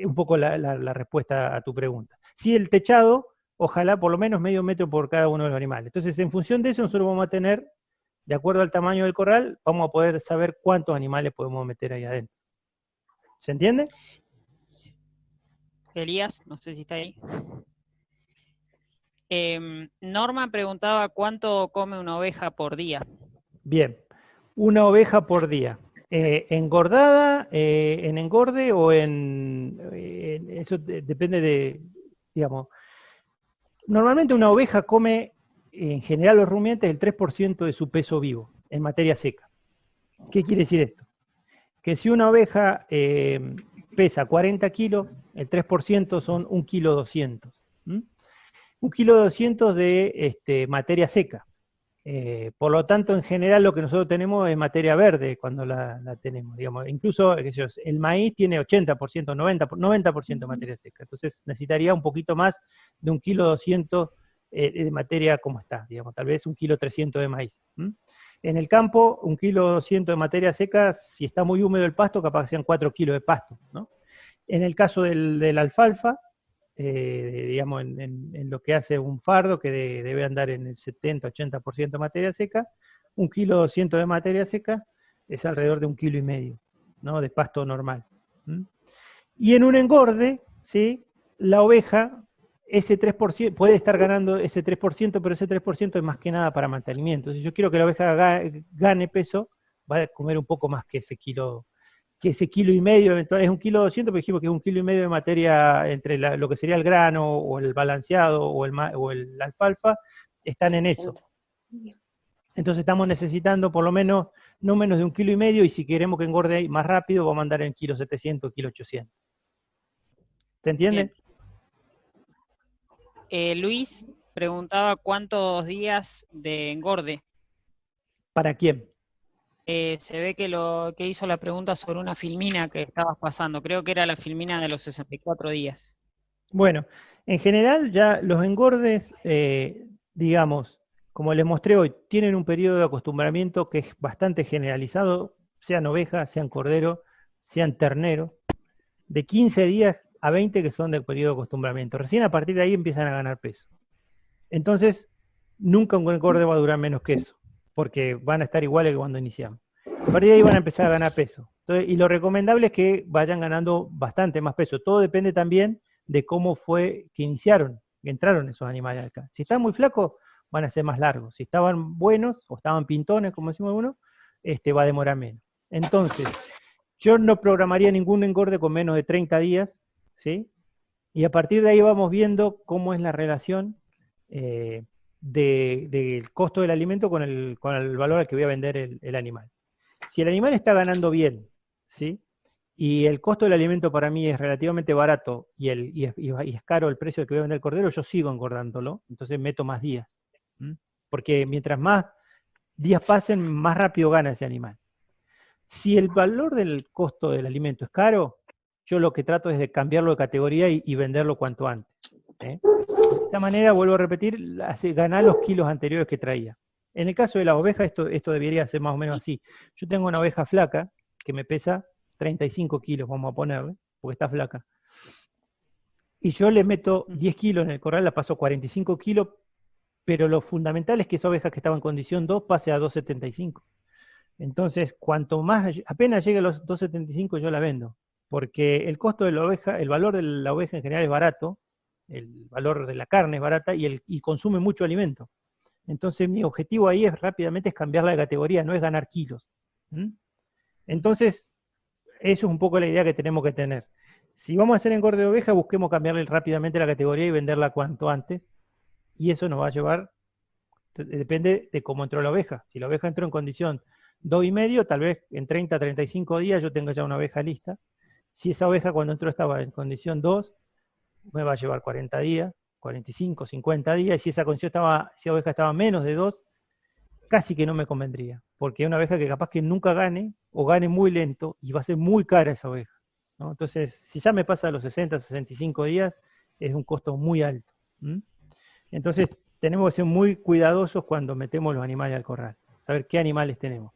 un poco la respuesta a tu pregunta. Si el techado, ojalá por lo menos medio metro por cada uno de los animales. Entonces, en función de eso, nosotros vamos a tener, de acuerdo al tamaño del corral, vamos a poder saber cuántos animales podemos meter ahí adentro. ¿Se entiende? Elías, no sé si está ahí. Norma preguntaba cuánto come una oveja por día. Bien, una oveja por día. ¿Engordada, en engorde o eso depende de, digamos, normalmente una oveja come, en general los rumiantes, el 3% de su peso vivo en materia seca. ¿Qué quiere decir esto? Que si una oveja pesa 40 kilos, el 3% son 1,2 kg. 1,2 kg de materia seca. Por lo tanto, en general lo que nosotros tenemos es materia verde cuando la tenemos. Digamos. Incluso el maíz tiene 80%, 90% de materia seca. Entonces necesitaría un poquito más de 1,2 kg de materia como está, digamos, tal vez 1,3 kg de maíz. En el campo, 1,2 kg de materia seca, si está muy húmedo el pasto, capaz que sean 4 kilos de pasto, ¿no? En el caso del alfalfa, digamos, en lo que hace un fardo, que debe andar en el 70-80% de materia seca, 1,2 kg de materia seca es alrededor de 1,5 kg, ¿no? De pasto normal. Y en un engorde, ¿sí? La oveja, ese 3%, puede estar ganando ese 3%, pero ese 3% es más que nada para mantenimiento. Si yo quiero que la oveja gane peso, va a comer un poco más que ese kilo. Que ese 1,5 kg, es 1,2 kg, pero dijimos que es 1,5 kg de materia entre lo que sería el grano, o el balanceado, o el alfalfa, están en eso. Entonces estamos necesitando por lo menos, no menos de 1,5 kg, y si queremos que engorde más rápido, vamos a andar en 1,700 kg, 1,800 kg. ¿Se entiende? Luis preguntaba cuántos días de engorde. ¿Para quién? Se ve que hizo la pregunta sobre una filmina que estabas pasando. Creo que era la filmina de los 64 días. Bueno, en general ya los engordes, digamos, como les mostré hoy, tienen un periodo de acostumbramiento que es bastante generalizado, sean ovejas, sean corderos, sean terneros, de 15 días a 20 que son del periodo de acostumbramiento. Recién a partir de ahí empiezan a ganar peso. Entonces, nunca un engorde va a durar menos que eso, porque van a estar iguales que cuando iniciamos. A partir de ahí van a empezar a ganar peso. Entonces, y lo recomendable es que vayan ganando bastante más peso. Todo depende también de cómo fue que iniciaron, que entraron esos animales acá. Si están muy flacos, van a ser más largos. Si estaban buenos o estaban pintones, como decimos algunos, va a demorar menos. Entonces, Yo no programaría ningún engorde con menos de 30 días, ¿sí? Y a partir de ahí vamos viendo cómo es la relación del costo del alimento con el valor al que voy a vender el animal. Si el animal está ganando bien, ¿sí? Y el costo del alimento para mí es relativamente barato y es caro el precio al que voy a vender el cordero, yo sigo engordándolo, entonces meto más días. ¿M? Porque mientras más días pasen, más rápido gana ese animal. Si el valor del costo del alimento es caro, yo lo que trato es de cambiarlo de categoría y venderlo cuanto antes. ¿Eh? De esta manera, vuelvo a repetir, ganar los kilos anteriores que traía. En el caso de la oveja, esto debería ser más o menos así. Yo tengo una oveja flaca que me pesa 35 kilos, vamos a ponerle, porque está flaca. Y yo le meto 10 kilos en el corral, la paso 45 kilos, pero lo fundamental es que esa oveja que estaba en condición 2 pase a 2,75. Entonces, cuanto más, apenas llegue a los 2,75 yo la vendo, porque el costo de la oveja, el valor de la oveja en general es barato, el valor de la carne es barata y consume mucho alimento. Entonces mi objetivo ahí es rápidamente es cambiarla de categoría, no es ganar kilos. ¿Mm? Entonces, eso es un poco la idea que tenemos que tener. Si vamos a hacer engorde de oveja, busquemos cambiarle rápidamente la categoría y venderla cuanto antes, y eso nos va a llevar, depende de cómo entró la oveja. Si la oveja entró en condición 2,5, tal vez en 30, 35 días yo tenga ya una oveja lista. Si esa oveja cuando entró estaba en condición 2, me va a llevar 40 días, 45, 50 días, y si esa oveja estaba menos de 2, casi que no me convendría, porque es una oveja que capaz que nunca gane, o gane muy lento, y va a ser muy cara esa oveja, ¿no? Entonces, si ya me pasa los 60, 65 días, es un costo muy alto. ¿Mm? Entonces, tenemos que ser muy cuidadosos cuando metemos los animales al corral, saber qué animales tenemos.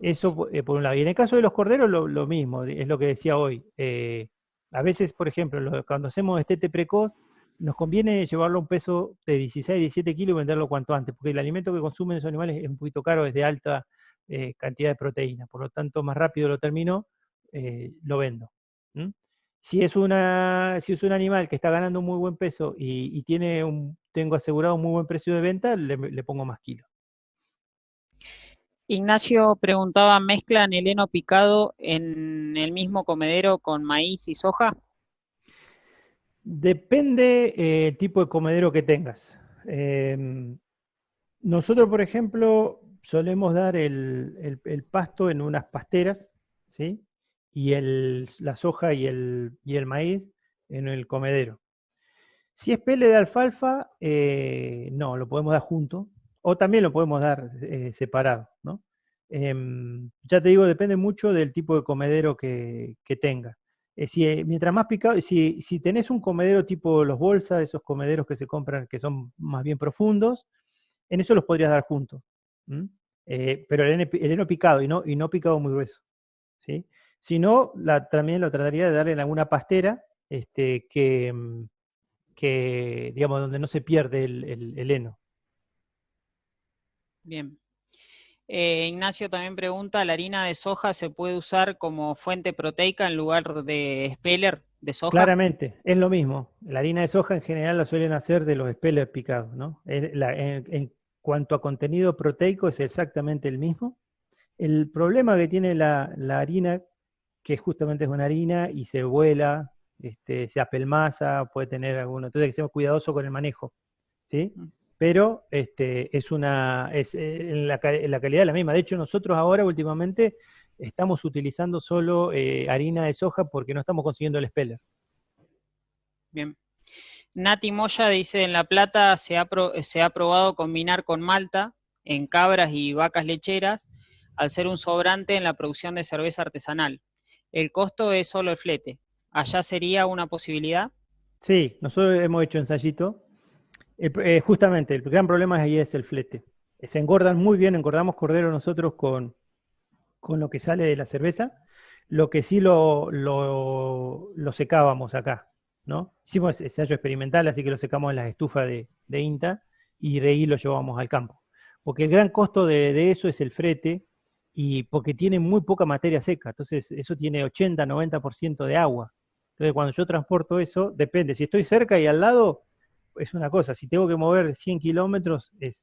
Eso por un lado. Y en el caso de los corderos, lo mismo, es lo que decía hoy. A veces, por ejemplo, cuando hacemos destete precoz, nos conviene llevarlo a un peso de 16, 17 kilos y venderlo cuanto antes, porque el alimento que consumen esos animales es un poquito caro, es de alta cantidad de proteína. Por lo tanto, más rápido lo termino, lo vendo. ¿Mm? Si es un animal que está ganando un muy buen peso y tengo asegurado un muy buen precio de venta, le pongo más kilos. Ignacio preguntaba, ¿mezclan el heno picado en el mismo comedero con maíz y soja? Depende el tipo de comedero que tengas. Nosotros, por ejemplo, solemos dar el pasto en unas pasteras, ¿sí? Y la soja y el maíz en el comedero. Si es pele de alfalfa, no, lo podemos dar junto, o también lo podemos dar separado, ¿no? Ya te digo, depende mucho del tipo de comedero que tengas. Mientras más picado, si tenés un comedero tipo los bolsas, esos comederos que se compran que son más bien profundos, en eso los podrías dar juntos. Pero el heno picado y no picado muy grueso. ¿Sí? Si no, también lo trataría de darle en alguna pastera que, digamos, donde no se pierde el heno. Bien. Ignacio también pregunta, ¿la harina de soja se puede usar como fuente proteica en lugar de speller de soja? Claramente, es lo mismo. La harina de soja en general la suelen hacer de los spellers picados, ¿no? En cuanto a contenido proteico es exactamente el mismo. El problema que tiene la harina, que justamente es una harina y se vuela, se apelmaza, puede tener alguno, entonces hay que ser cuidadoso con el manejo, ¿sí? Pero la calidad es la misma. De hecho, nosotros ahora últimamente estamos utilizando solo harina de soja porque no estamos consiguiendo el speller. Bien. Nati Moya dice, en La Plata se ha probado combinar con malta en cabras y vacas lecheras al ser un sobrante en la producción de cerveza artesanal. El costo es solo el flete. ¿Allá sería una posibilidad? Sí, nosotros hemos hecho ensayito. Justamente, el gran problema ahí es el flete. Se engordan muy bien, engordamos cordero nosotros con lo que sale de la cerveza. Lo que sí lo secábamos acá, ¿no? Hicimos ensayo experimental, así que lo secamos en las estufas de INTA y de ahí lo llevamos al campo. Porque el gran costo de eso es el frete y porque tiene muy poca materia seca, entonces eso tiene 80, 90% de agua. Entonces cuando yo transporto eso, depende, si estoy cerca y al lado, es una cosa, si tengo que mover 100 kilómetros, es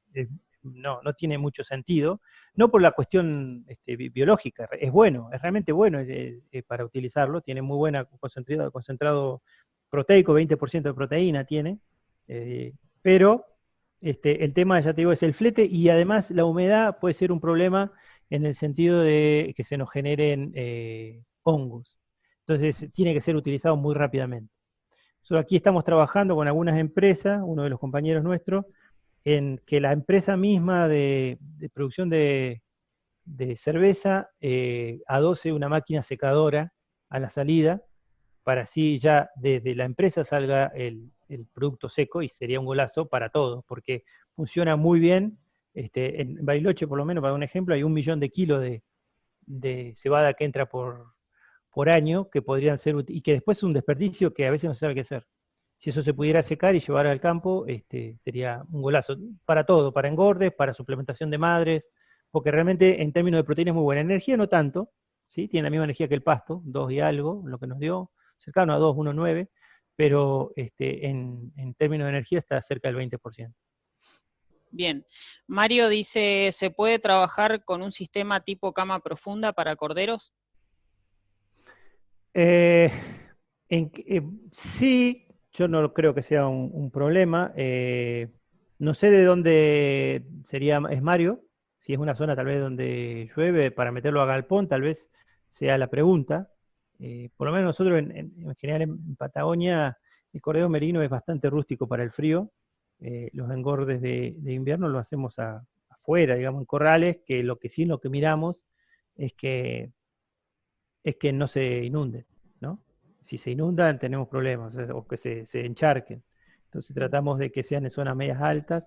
no tiene mucho sentido, no por la cuestión biológica, es bueno, es realmente bueno para utilizarlo, tiene muy buena concentrado proteico, 20% de proteína tiene, pero el tema, ya te digo, es el flete, y además la humedad puede ser un problema en el sentido de que se nos generen hongos. Entonces tiene que ser utilizado muy rápidamente. Nosotros aquí estamos trabajando con algunas empresas, uno de los compañeros nuestros, en que la empresa misma de producción de cerveza adose una máquina secadora a la salida, para así ya desde la empresa salga el producto seco, y sería un golazo para todos, porque funciona muy bien. En Bariloche, por lo menos, para un ejemplo, hay 1 millón de kilos de cebada que entra por año, que podrían ser, y que después es un desperdicio que a veces no se sabe qué hacer. Si eso se pudiera secar y llevar al campo, sería un golazo para todo, para engordes, para suplementación de madres, porque realmente en términos de proteína es muy buena. Energía no tanto, ¿sí? Tiene la misma energía que el pasto, 2 y algo, lo que nos dio, cercano a 2, 1,9, pero en términos de energía está cerca del 20%. Bien. Mario dice, ¿se puede trabajar con un sistema tipo cama profunda para corderos? Eh, sí, yo no creo que sea un problema. No sé de dónde sería, es Mario, si es una zona tal vez donde llueve, para meterlo a galpón, tal vez sea la pregunta. Por lo menos nosotros en general en Patagonia, el cordero merino es bastante rústico para el frío. Los engordes de invierno los hacemos afuera, digamos, en corrales, que lo que miramos es que no se inunden, ¿no? Si se inundan tenemos problemas, o que se encharquen. Entonces tratamos de que sean en zonas medias altas,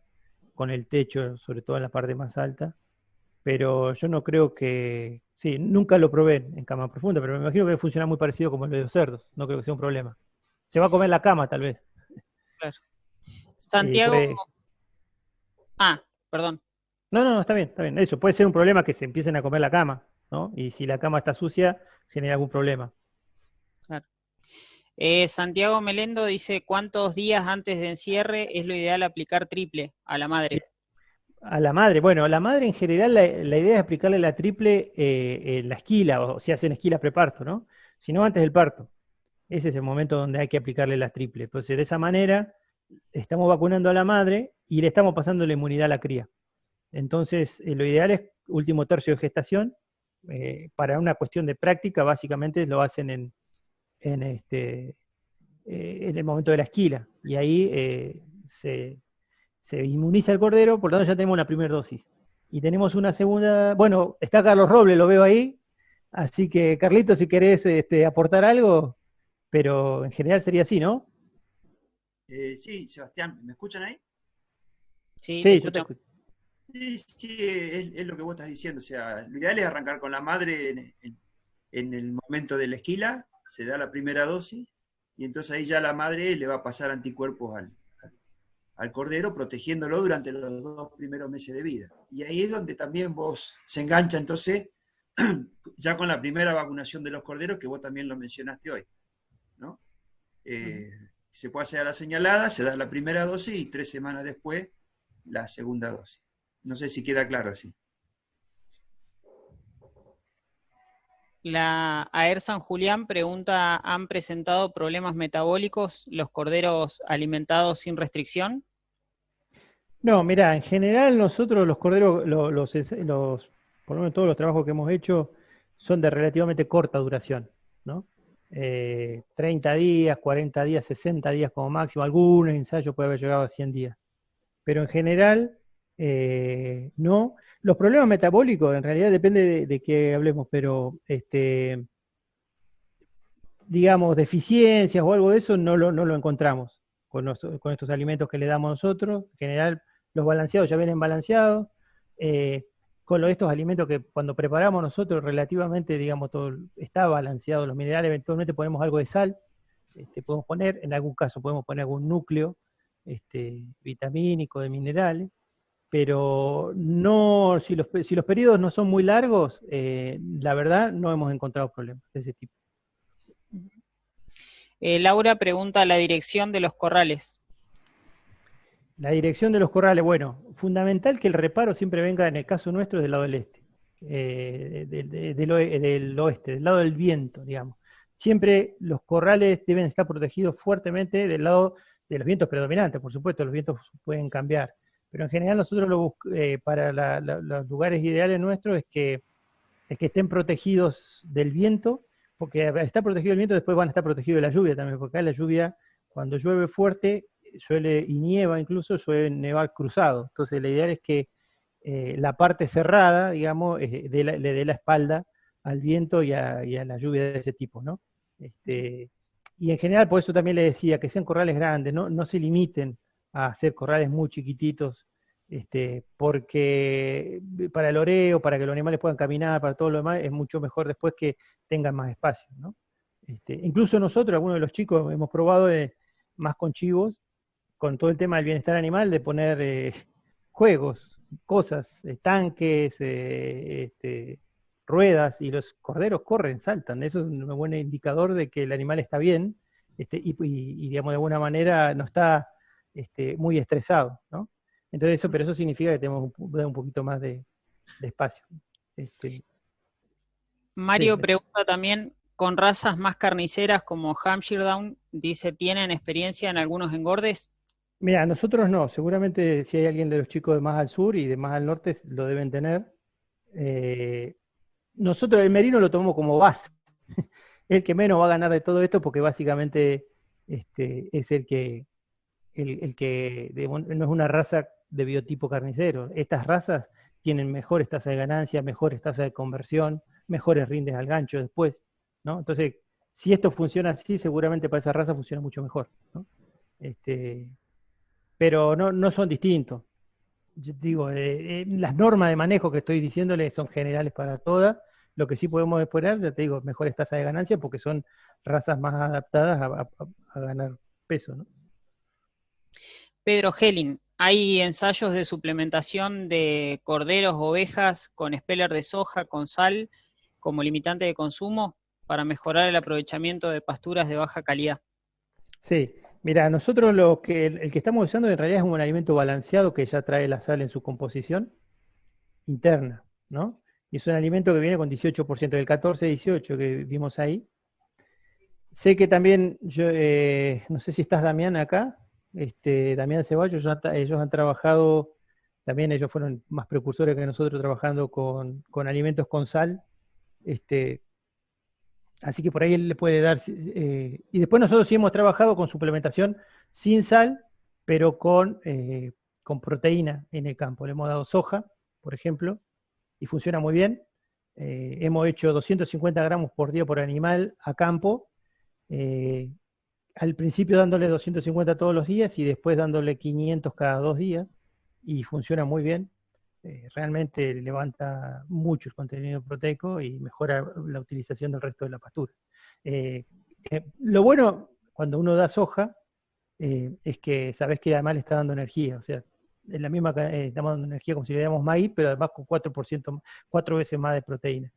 con el techo, sobre todo en la parte más alta, pero yo no creo que, sí, nunca lo probé en cama profunda, pero me imagino que funciona muy parecido como el de los cerdos, no creo que sea un problema. Se va a comer la cama tal vez. Claro. Santiago, Puede... perdón. No, está bien, está bien. Eso puede ser un problema, que se empiecen a comer la cama, ¿no? Y si la cama está sucia, genera algún problema. Claro. Santiago Melendo dice, ¿cuántos días antes de encierre es lo ideal aplicar triple a la madre? A la madre, bueno, a la madre en general la idea es aplicarle la triple en la esquila, o si hacen esquila preparto, ¿no? Si no, antes del parto. Ese es el momento donde hay que aplicarle la triple. Entonces, de esa manera, estamos vacunando a la madre y le estamos pasando la inmunidad a la cría. Entonces, lo ideal es último tercio de gestación. Para una cuestión de práctica, básicamente lo hacen en el momento de la esquila. Y ahí se inmuniza el cordero, por lo tanto ya tenemos la primera dosis. Y tenemos una segunda, bueno, está Carlos Robles, lo veo ahí, así que Carlito, si querés aportar algo, pero en general sería así, ¿no? Sí, Sebastián, ¿me escuchan ahí? Sí, te Sí, yo te escucho. escucho. Sí, es lo que vos estás diciendo. O sea, lo ideal es arrancar con la madre en el momento de la esquila, se da la primera dosis, y entonces ahí ya la madre le va a pasar anticuerpos al cordero, protegiéndolo durante los 2 primeros meses de vida. Y ahí es donde también vos se engancha entonces, ya con la primera vacunación de los corderos, que vos también lo mencionaste hoy, ¿no? Se puede hacer a la señalada, se da la primera dosis y 3 semanas después la segunda dosis. No sé si queda claro así. La AER San Julián pregunta, ¿han presentado problemas metabólicos los corderos alimentados sin restricción? No, mira, en general nosotros los corderos, por lo menos todos los trabajos que hemos hecho, son de relativamente corta duración, ¿no? 30 días, 40 días, 60 días como máximo. Algunos ensayos puede haber llegado a 100 días. Pero en general, no. Los problemas metabólicos, en realidad depende de qué hablemos, pero digamos, deficiencias o algo de eso no lo encontramos con estos alimentos que le damos nosotros. En general, los balanceados ya vienen balanceados. Con estos alimentos que cuando preparamos nosotros, relativamente, digamos, todo está balanceado, los minerales, eventualmente ponemos algo de sal, podemos poner, en algún caso podemos poner algún núcleo vitamínico de minerales, pero no, si los periodos no son muy largos, la verdad no hemos encontrado problemas de ese tipo. Laura pregunta la dirección de los corrales. La dirección de los corrales, bueno, fundamental que el reparo siempre venga, en el caso nuestro, del lado del este, del oeste, del lado del viento, digamos. Siempre los corrales deben estar protegidos fuertemente del lado de los vientos predominantes, por supuesto, los vientos pueden cambiar, pero en general nosotros para los lugares ideales nuestros es que estén protegidos del viento, porque al estar protegido del viento después van a estar protegidos de la lluvia también, porque acá la lluvia, cuando llueve fuerte, y nieva incluso, suele nevar cruzado. Entonces la idea es que la parte cerrada, digamos, le dé la espalda al viento y a la lluvia de ese tipo, ¿no? Y en general, por eso también le decía, que sean corrales grandes, no se limiten a hacer corrales muy chiquititos, porque para el oreo, para que los animales puedan caminar, para todo lo demás, es mucho mejor después que tengan más espacio, ¿no? Incluso nosotros, algunos de los chicos, hemos probado más con chivos, con todo el tema del bienestar animal, de poner juegos, cosas, tanques, ruedas, y los corderos corren, saltan. Eso es un buen indicador de que el animal está bien, y digamos, de alguna manera no está muy estresado, ¿no? Entonces pero eso significa que tenemos un poquito más de espacio. Mario Sí. pregunta también, con razas más carniceras como Hampshire Down, dice, ¿tienen experiencia en algunos engordes? Mira, nosotros no, seguramente si hay alguien de los chicos de más al sur y de más al norte lo deben tener. Nosotros el merino lo tomamos como base, el que menos va a ganar de todo esto, porque básicamente es el que no es una raza de biotipo carnicero. Estas razas tienen mejores tasas de ganancia, mejores tasas de conversión, mejores rindes al gancho después, ¿no? Entonces, si esto funciona así, seguramente para esa raza funciona mucho mejor, ¿no? Pero no son distintos. Yo digo, las normas de manejo que estoy diciéndole son generales para todas. Lo que sí podemos esperar, ya te digo, mejores tasas de ganancia, porque son razas más adaptadas a ganar peso, ¿no? Pedro Helling, ¿hay ensayos de suplementación de corderos, ovejas con speller de soja, con sal, como limitante de consumo, para mejorar el aprovechamiento de pasturas de baja calidad? Sí, mira, nosotros el que estamos usando en realidad es un alimento balanceado que ya trae la sal en su composición interna, ¿no? Y es un alimento que viene con 18%, del 14-18 que vimos ahí. Sé que también, no sé si estás Damián acá, Damián Ceballos, ellos han trabajado, también ellos fueron más precursores que nosotros trabajando con alimentos con sal, así que por ahí él le puede dar, y después nosotros sí hemos trabajado con suplementación sin sal, pero con proteína en el campo. Le hemos dado soja, por ejemplo, y funciona muy bien. Hemos hecho 250 gramos por día por animal a campo, al principio dándole 250 todos los días y después dándole 500 cada 2 días, y funciona muy bien. Realmente levanta mucho el contenido proteico y mejora la utilización del resto de la pastura. Lo bueno cuando uno da soja es que sabes que además le está dando energía, o sea, es la misma, estamos dando energía como si le diéramos maíz, pero además con 4 veces más de proteína.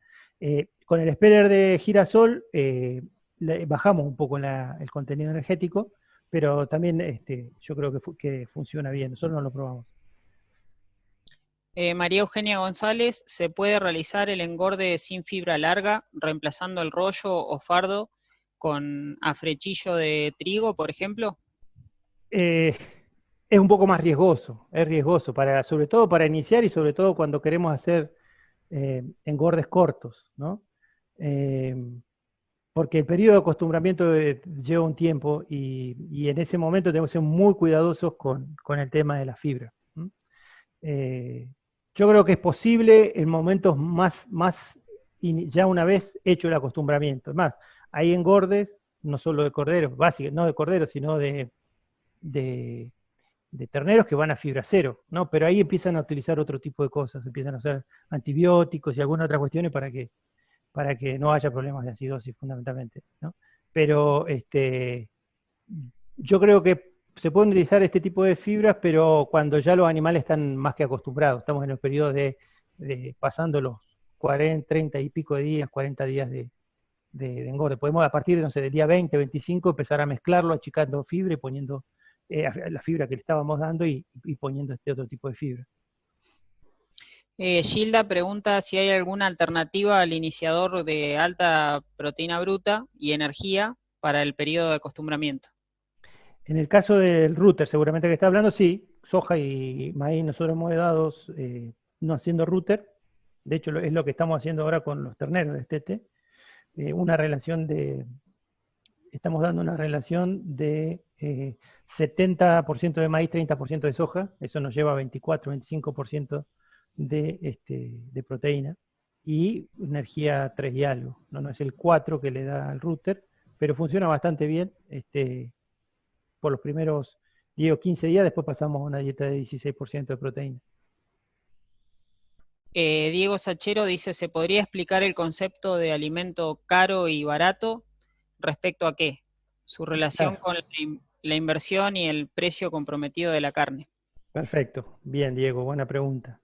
Con el speller de girasol bajamos un poco el contenido energético, pero también yo creo que funciona bien, nosotros no lo probamos. María Eugenia González, ¿se puede realizar el engorde sin fibra larga, reemplazando el rollo o fardo con afrechillo de trigo, por ejemplo? Es un poco más riesgoso, sobre todo para iniciar y sobre todo cuando queremos hacer engordes cortos, ¿no? Porque el periodo de acostumbramiento lleva un tiempo y en ese momento tenemos que ser muy cuidadosos con el tema de la fibra. Yo creo que es posible en momentos ya una vez hecho el acostumbramiento. Es más, hay engordes, no solo de corderos, no de corderos, sino de terneros que van a fibra cero, ¿no? Pero ahí empiezan a utilizar otro tipo de cosas, empiezan a usar antibióticos y algunas otras cuestiones para que no haya problemas de acidosis fundamentalmente, ¿no? Pero yo creo que se pueden utilizar este tipo de fibras, pero cuando ya los animales están más que acostumbrados, estamos en los periodos de pasando los 40, 30 y pico de días, 40 días de engorde. Podemos a partir de, no sé, del día 20, 25 empezar a mezclarlo, achicando fibra y poniendo la fibra que le estábamos dando y poniendo este otro tipo de fibra. Gilda pregunta si hay alguna alternativa al iniciador de alta proteína bruta y energía para el periodo de acostumbramiento. En el caso del router, seguramente que está hablando, sí, soja y maíz nosotros hemos dado no haciendo router, de hecho es lo que estamos haciendo ahora con los terneros de destete, estamos dando una relación de 70% de maíz, 30% de soja, eso nos lleva a 24-25% de proteína, y energía 3 y algo, no es el 4 que le da al router, pero funciona bastante bien, por los primeros 10 o 15 días, después pasamos a una dieta de 16% de proteína. Diego Sachero dice, ¿se podría explicar el concepto de alimento caro y barato respecto a qué? Su relación con la inversión y el precio comprometido de la carne. Perfecto, bien Diego, buena pregunta.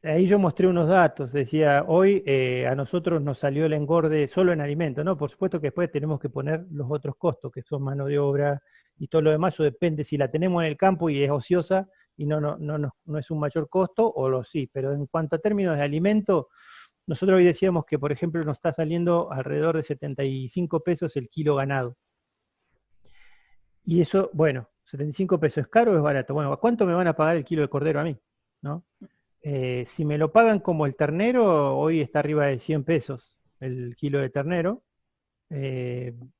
Ahí yo mostré unos datos, decía, hoy a nosotros nos salió el engorde solo en alimento, ¿no? Por supuesto que después tenemos que poner los otros costos, que son mano de obra y todo lo demás, eso depende si la tenemos en el campo y es ociosa y no es un mayor costo, o lo sí, pero en cuanto a términos de alimento, nosotros hoy decíamos que, por ejemplo, nos está saliendo alrededor de 75 pesos el kilo ganado. Y eso, bueno, 75 pesos, ¿es caro o es barato? Bueno, ¿a cuánto me van a pagar el kilo de cordero a mí? ¿No? Si me lo pagan como el ternero, hoy está arriba de 100 pesos el kilo de ternero.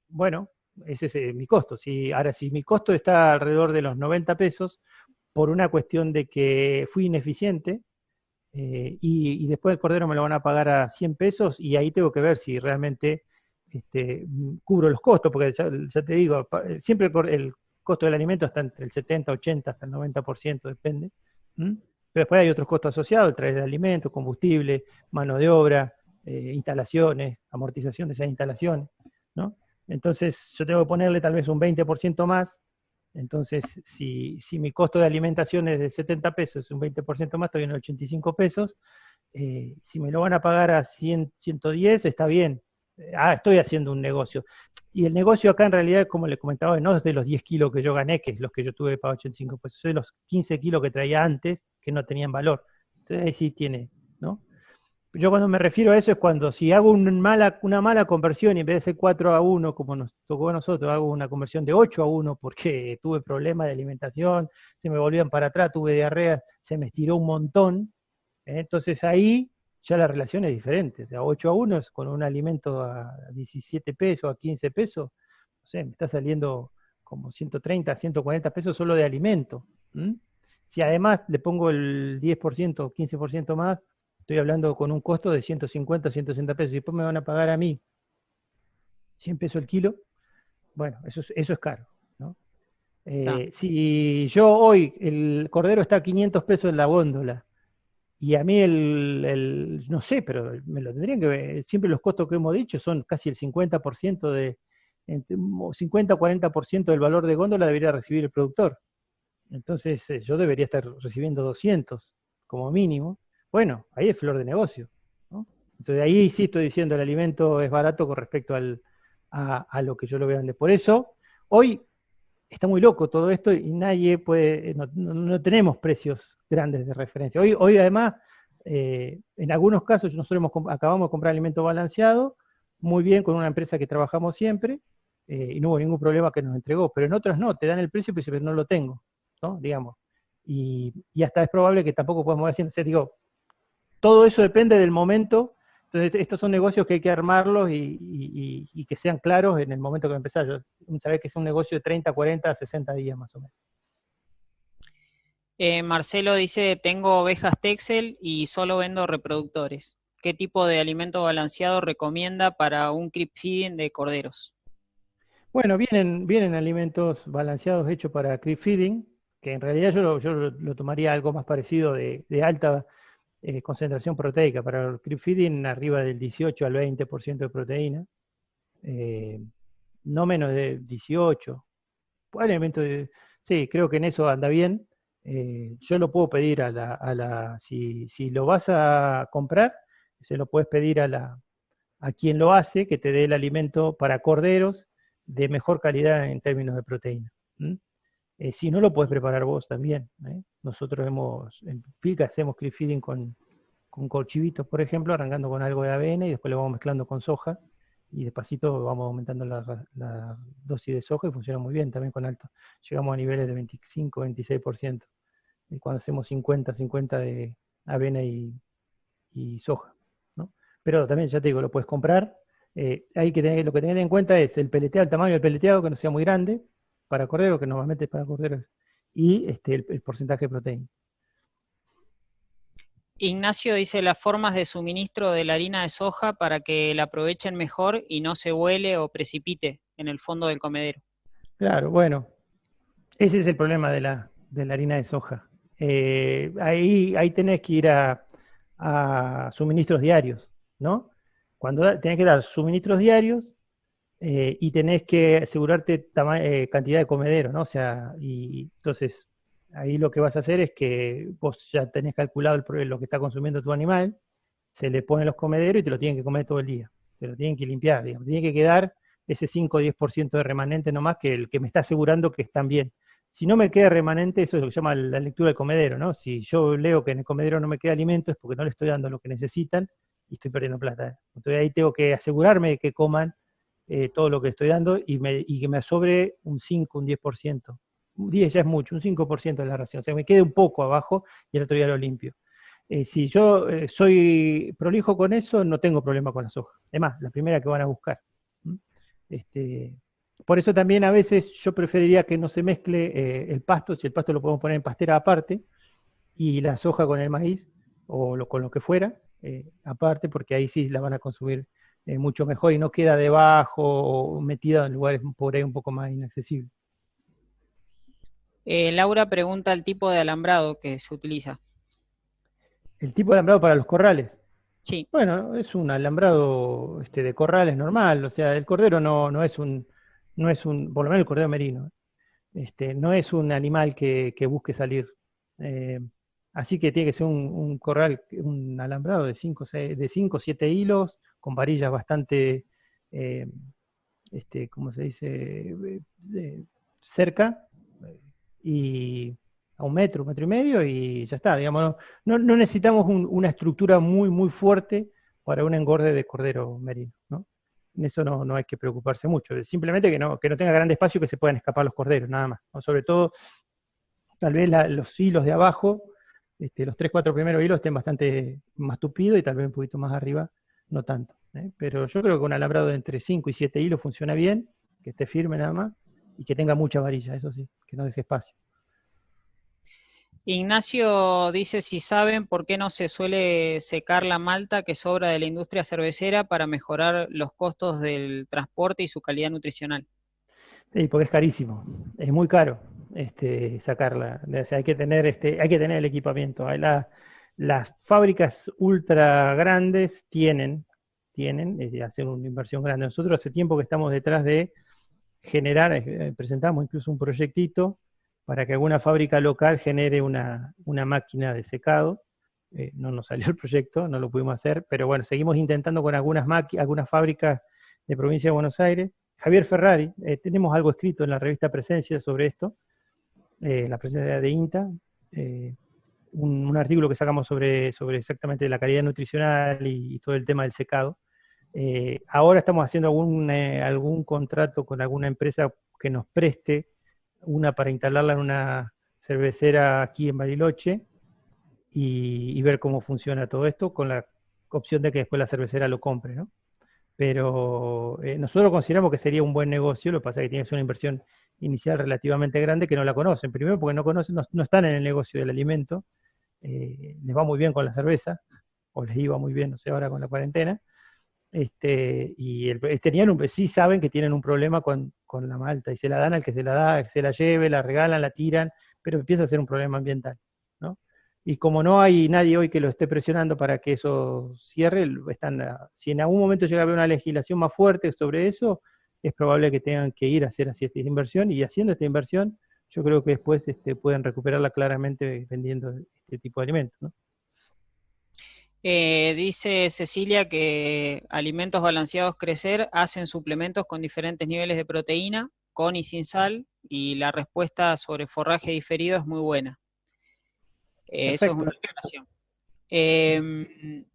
Bueno, ese es mi costo. Ahora, si mi costo está alrededor de los 90 pesos, por una cuestión de que fui ineficiente, y después el cordero me lo van a pagar a 100 pesos, y ahí tengo que ver si realmente cubro los costos, porque ya te digo, siempre el costo del alimento está entre el 70, 80, hasta el 90%, depende. Pero después hay otros costos asociados, traer el alimento, combustible, mano de obra, instalaciones, amortización de esas instalaciones, ¿no? Entonces yo tengo que ponerle tal vez un 20% más. Entonces, si mi costo de alimentación es de 70 pesos, un 20% más, estoy en 85 pesos. Si me lo van a pagar a 100, 110, está bien. Estoy haciendo un negocio. Y el negocio acá en realidad, como le comentaba, no es de los 10 kilos que yo gané, que es los que yo tuve para 85 pesos, es de los 15 kilos que traía antes, que no tenían valor. Entonces ahí sí tiene, ¿no? Yo cuando me refiero a eso es cuando si hago una mala conversión y en vez de ser 4-1, como nos tocó a nosotros, hago una conversión de 8-1 porque tuve problemas de alimentación, se me volvían para atrás, tuve diarrea, se me estiró un montón. Entonces ahí ya la relación es diferente. O sea, 8-1 es con un alimento a 17 pesos, a 15 pesos, no sé, me está saliendo como 130, 140 pesos solo de alimento. Si además le pongo el 10%, 15% más, estoy hablando con un costo de 150, 160 pesos, y después me van a pagar a mí 100 pesos el kilo. Bueno, eso es caro, ¿no? Si yo hoy, el cordero está a 500 pesos en la góndola, y a mí no sé, pero me lo tendrían que ver, siempre los costos que hemos dicho son casi el 50% 50-40% del valor de góndola debería recibir el productor. Entonces yo debería estar recibiendo 200 como mínimo. Bueno, ahí es flor de negocio, ¿no? Entonces ahí sí estoy diciendo el alimento es barato con respecto a lo que yo lo veo. Por eso, hoy está muy loco todo esto y nadie puede, no tenemos precios grandes de referencia. Hoy además, en algunos casos nosotros acabamos de comprar alimento balanceado, muy bien, con una empresa que trabajamos siempre, y no hubo ningún problema que nos entregó, pero en otras no, te dan el precio, pero no lo tengo, ¿no? Digamos. Y hasta es probable que tampoco podamos decir, digo, todo eso depende del momento. Entonces, estos son negocios que hay que armarlos y que sean claros en el momento que empezar. Saber que es un negocio de 30, 40, 60 días más o menos. Marcelo dice, tengo ovejas Texel y solo vendo reproductores. ¿Qué tipo de alimento balanceado recomienda para un creep feeding de corderos? Bueno, vienen alimentos balanceados hechos para creep feeding, que en realidad yo lo tomaría algo más parecido de alta concentración proteica. Para el creep feeding arriba del 18 al 20% de proteína, no menos de 18. Sí, creo que en eso anda bien. Yo lo puedo pedir si lo vas a comprar, se lo puedes pedir a quien lo hace, que te dé el alimento para corderos de mejor calidad en términos de proteína. Si no, lo puedes preparar vos también. Nosotros en Pilca hacemos creep feeding con colchivitos, por ejemplo, arrancando con algo de avena y después lo vamos mezclando con soja y despacito vamos aumentando la dosis de soja y funciona muy bien también con alto. Llegamos a niveles de 25, 26%. Y cuando hacemos 50 de avena y soja, ¿no? Pero también, ya te digo, lo puedes comprar. Lo que tener en cuenta es el tamaño del peleteado, que no sea muy grande para cordero, que normalmente es para corderos, y el porcentaje de proteína. Ignacio dice las formas de suministro de la harina de soja para que la aprovechen mejor y no se huele o precipite en el fondo del comedero. Claro, bueno, ese es el problema de la harina de soja. Ahí tenés que ir a suministros diarios, ¿no? Tenés que dar suministros diarios y tenés que asegurarte cantidad de comedero, ¿no? O sea, y entonces ahí lo que vas a hacer es que vos ya tenés calculado lo que está consumiendo tu animal, se le ponen los comederos y te lo tienen que comer todo el día. Te lo tienen que limpiar, digamos. Tiene que quedar ese 5 o 10% de remanente nomás que el que me está asegurando que están bien. Si no me queda remanente, eso es lo que se llama la lectura del comedero, ¿no? Si yo leo que en el comedero no me queda alimento es porque no le estoy dando lo que necesitan y estoy perdiendo plata. Entonces ahí tengo que asegurarme de que coman todo lo que estoy dando y que me sobre un 5, un 10%. Un 10 ya es mucho, un 5% de la ración. O sea, me quede un poco abajo y el otro día lo limpio. Si yo soy prolijo con eso, no tengo problema con la soja. Además, la primera que van a buscar. Por eso también a veces yo preferiría que no se mezcle el pasto, si el pasto lo podemos poner en pastera aparte, y la soja con el maíz, o con lo que fuera, aparte, porque ahí sí la van a consumir mucho mejor y no queda debajo o metida en lugares por ahí un poco más inaccesibles. Laura pregunta el tipo de alambrado que se utiliza. El tipo de alambrado para los corrales. Sí. Bueno, es un alambrado de corrales normal, o sea, el cordero no es un, por lo menos el cordero merino, no es un animal que busque salir. Así que tiene que ser un corral, un alambrado de 5 o 7 hilos, con varillas bastante, ¿cómo se dice? Cerca, y a un metro y medio, y ya está. Digamos, no necesitamos una estructura muy, muy fuerte para un engorde de cordero merino, ¿no? En eso no hay que preocuparse mucho. Simplemente que no tenga grande espacio, que se puedan escapar los corderos, nada más, ¿no? Sobre todo, tal vez los hilos de abajo, los 3, 4 primeros hilos estén bastante más tupidos y tal vez un poquito más arriba, no tanto. Pero yo creo que un alambrado de entre 5 y 7 hilos funciona bien, que esté firme nada más, y que tenga mucha varilla, eso sí, que no deje espacio. Ignacio dice si saben por qué no se suele secar la malta que sobra de la industria cervecera para mejorar los costos del transporte y su calidad nutricional. Sí, porque es carísimo, es muy caro sacarla. O sea, hay que tener el equipamiento. Las fábricas ultra grandes hacen una inversión grande. Nosotros hace tiempo que estamos detrás de generar, presentamos incluso un proyectito para que alguna fábrica local genere una máquina de secado. No nos salió el proyecto, no lo pudimos hacer, pero bueno, seguimos intentando con algunas fábricas de provincia de Buenos Aires. Javier Ferrari, tenemos algo escrito en la revista Presencia sobre esto, la presencia de INTA, un artículo que sacamos sobre exactamente la calidad nutricional y todo el tema del secado. Ahora estamos haciendo algún contrato con alguna empresa que nos preste una para instalarla en una cervecera aquí en Bariloche y ver cómo funciona todo esto, con la opción de que después la cervecera lo compre, ¿no? Pero nosotros consideramos que sería un buen negocio. Lo que pasa es que tiene que ser una inversión inicial relativamente grande que no la conocen. Primero porque no están en el negocio del alimento, les va muy bien con la cerveza, o les iba muy bien, no sé, ahora con la cuarentena, sí saben que tienen un problema con la malta, y se la dan al que se la da, que se la lleve, la regalan, la tiran, pero empieza a ser un problema ambiental, ¿no? Y como no hay nadie hoy que lo esté presionando para que eso cierre, si en algún momento llega a haber una legislación más fuerte sobre eso, es probable que tengan que ir a hacer así esta inversión, y haciendo esta inversión, yo creo que después pueden recuperarla claramente vendiendo este tipo de alimentos, ¿no? Dice Cecilia que Alimentos Balanceados Crecer hacen suplementos con diferentes niveles de proteína con y sin sal, y la respuesta sobre forraje diferido es muy buena. Eso es una aclaración.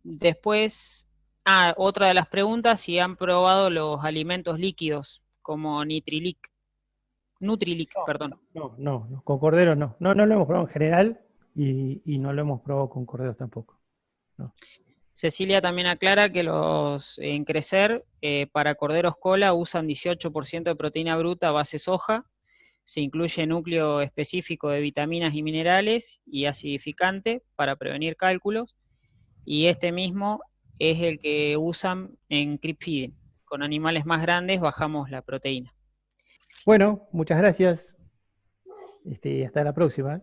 Después, otra de las preguntas, si han probado los alimentos líquidos, como Nutrilink, perdón. No, con corderos no. No lo hemos probado en general y no lo hemos probado con corderos tampoco. No. Cecilia también aclara que en Crecer, para corderos cola, usan 18% de proteína bruta a base soja, se incluye núcleo específico de vitaminas y minerales y acidificante para prevenir cálculos, y este mismo es el que usan en creep feeding. Con animales más grandes bajamos la proteína. Bueno, muchas gracias. Hasta la próxima.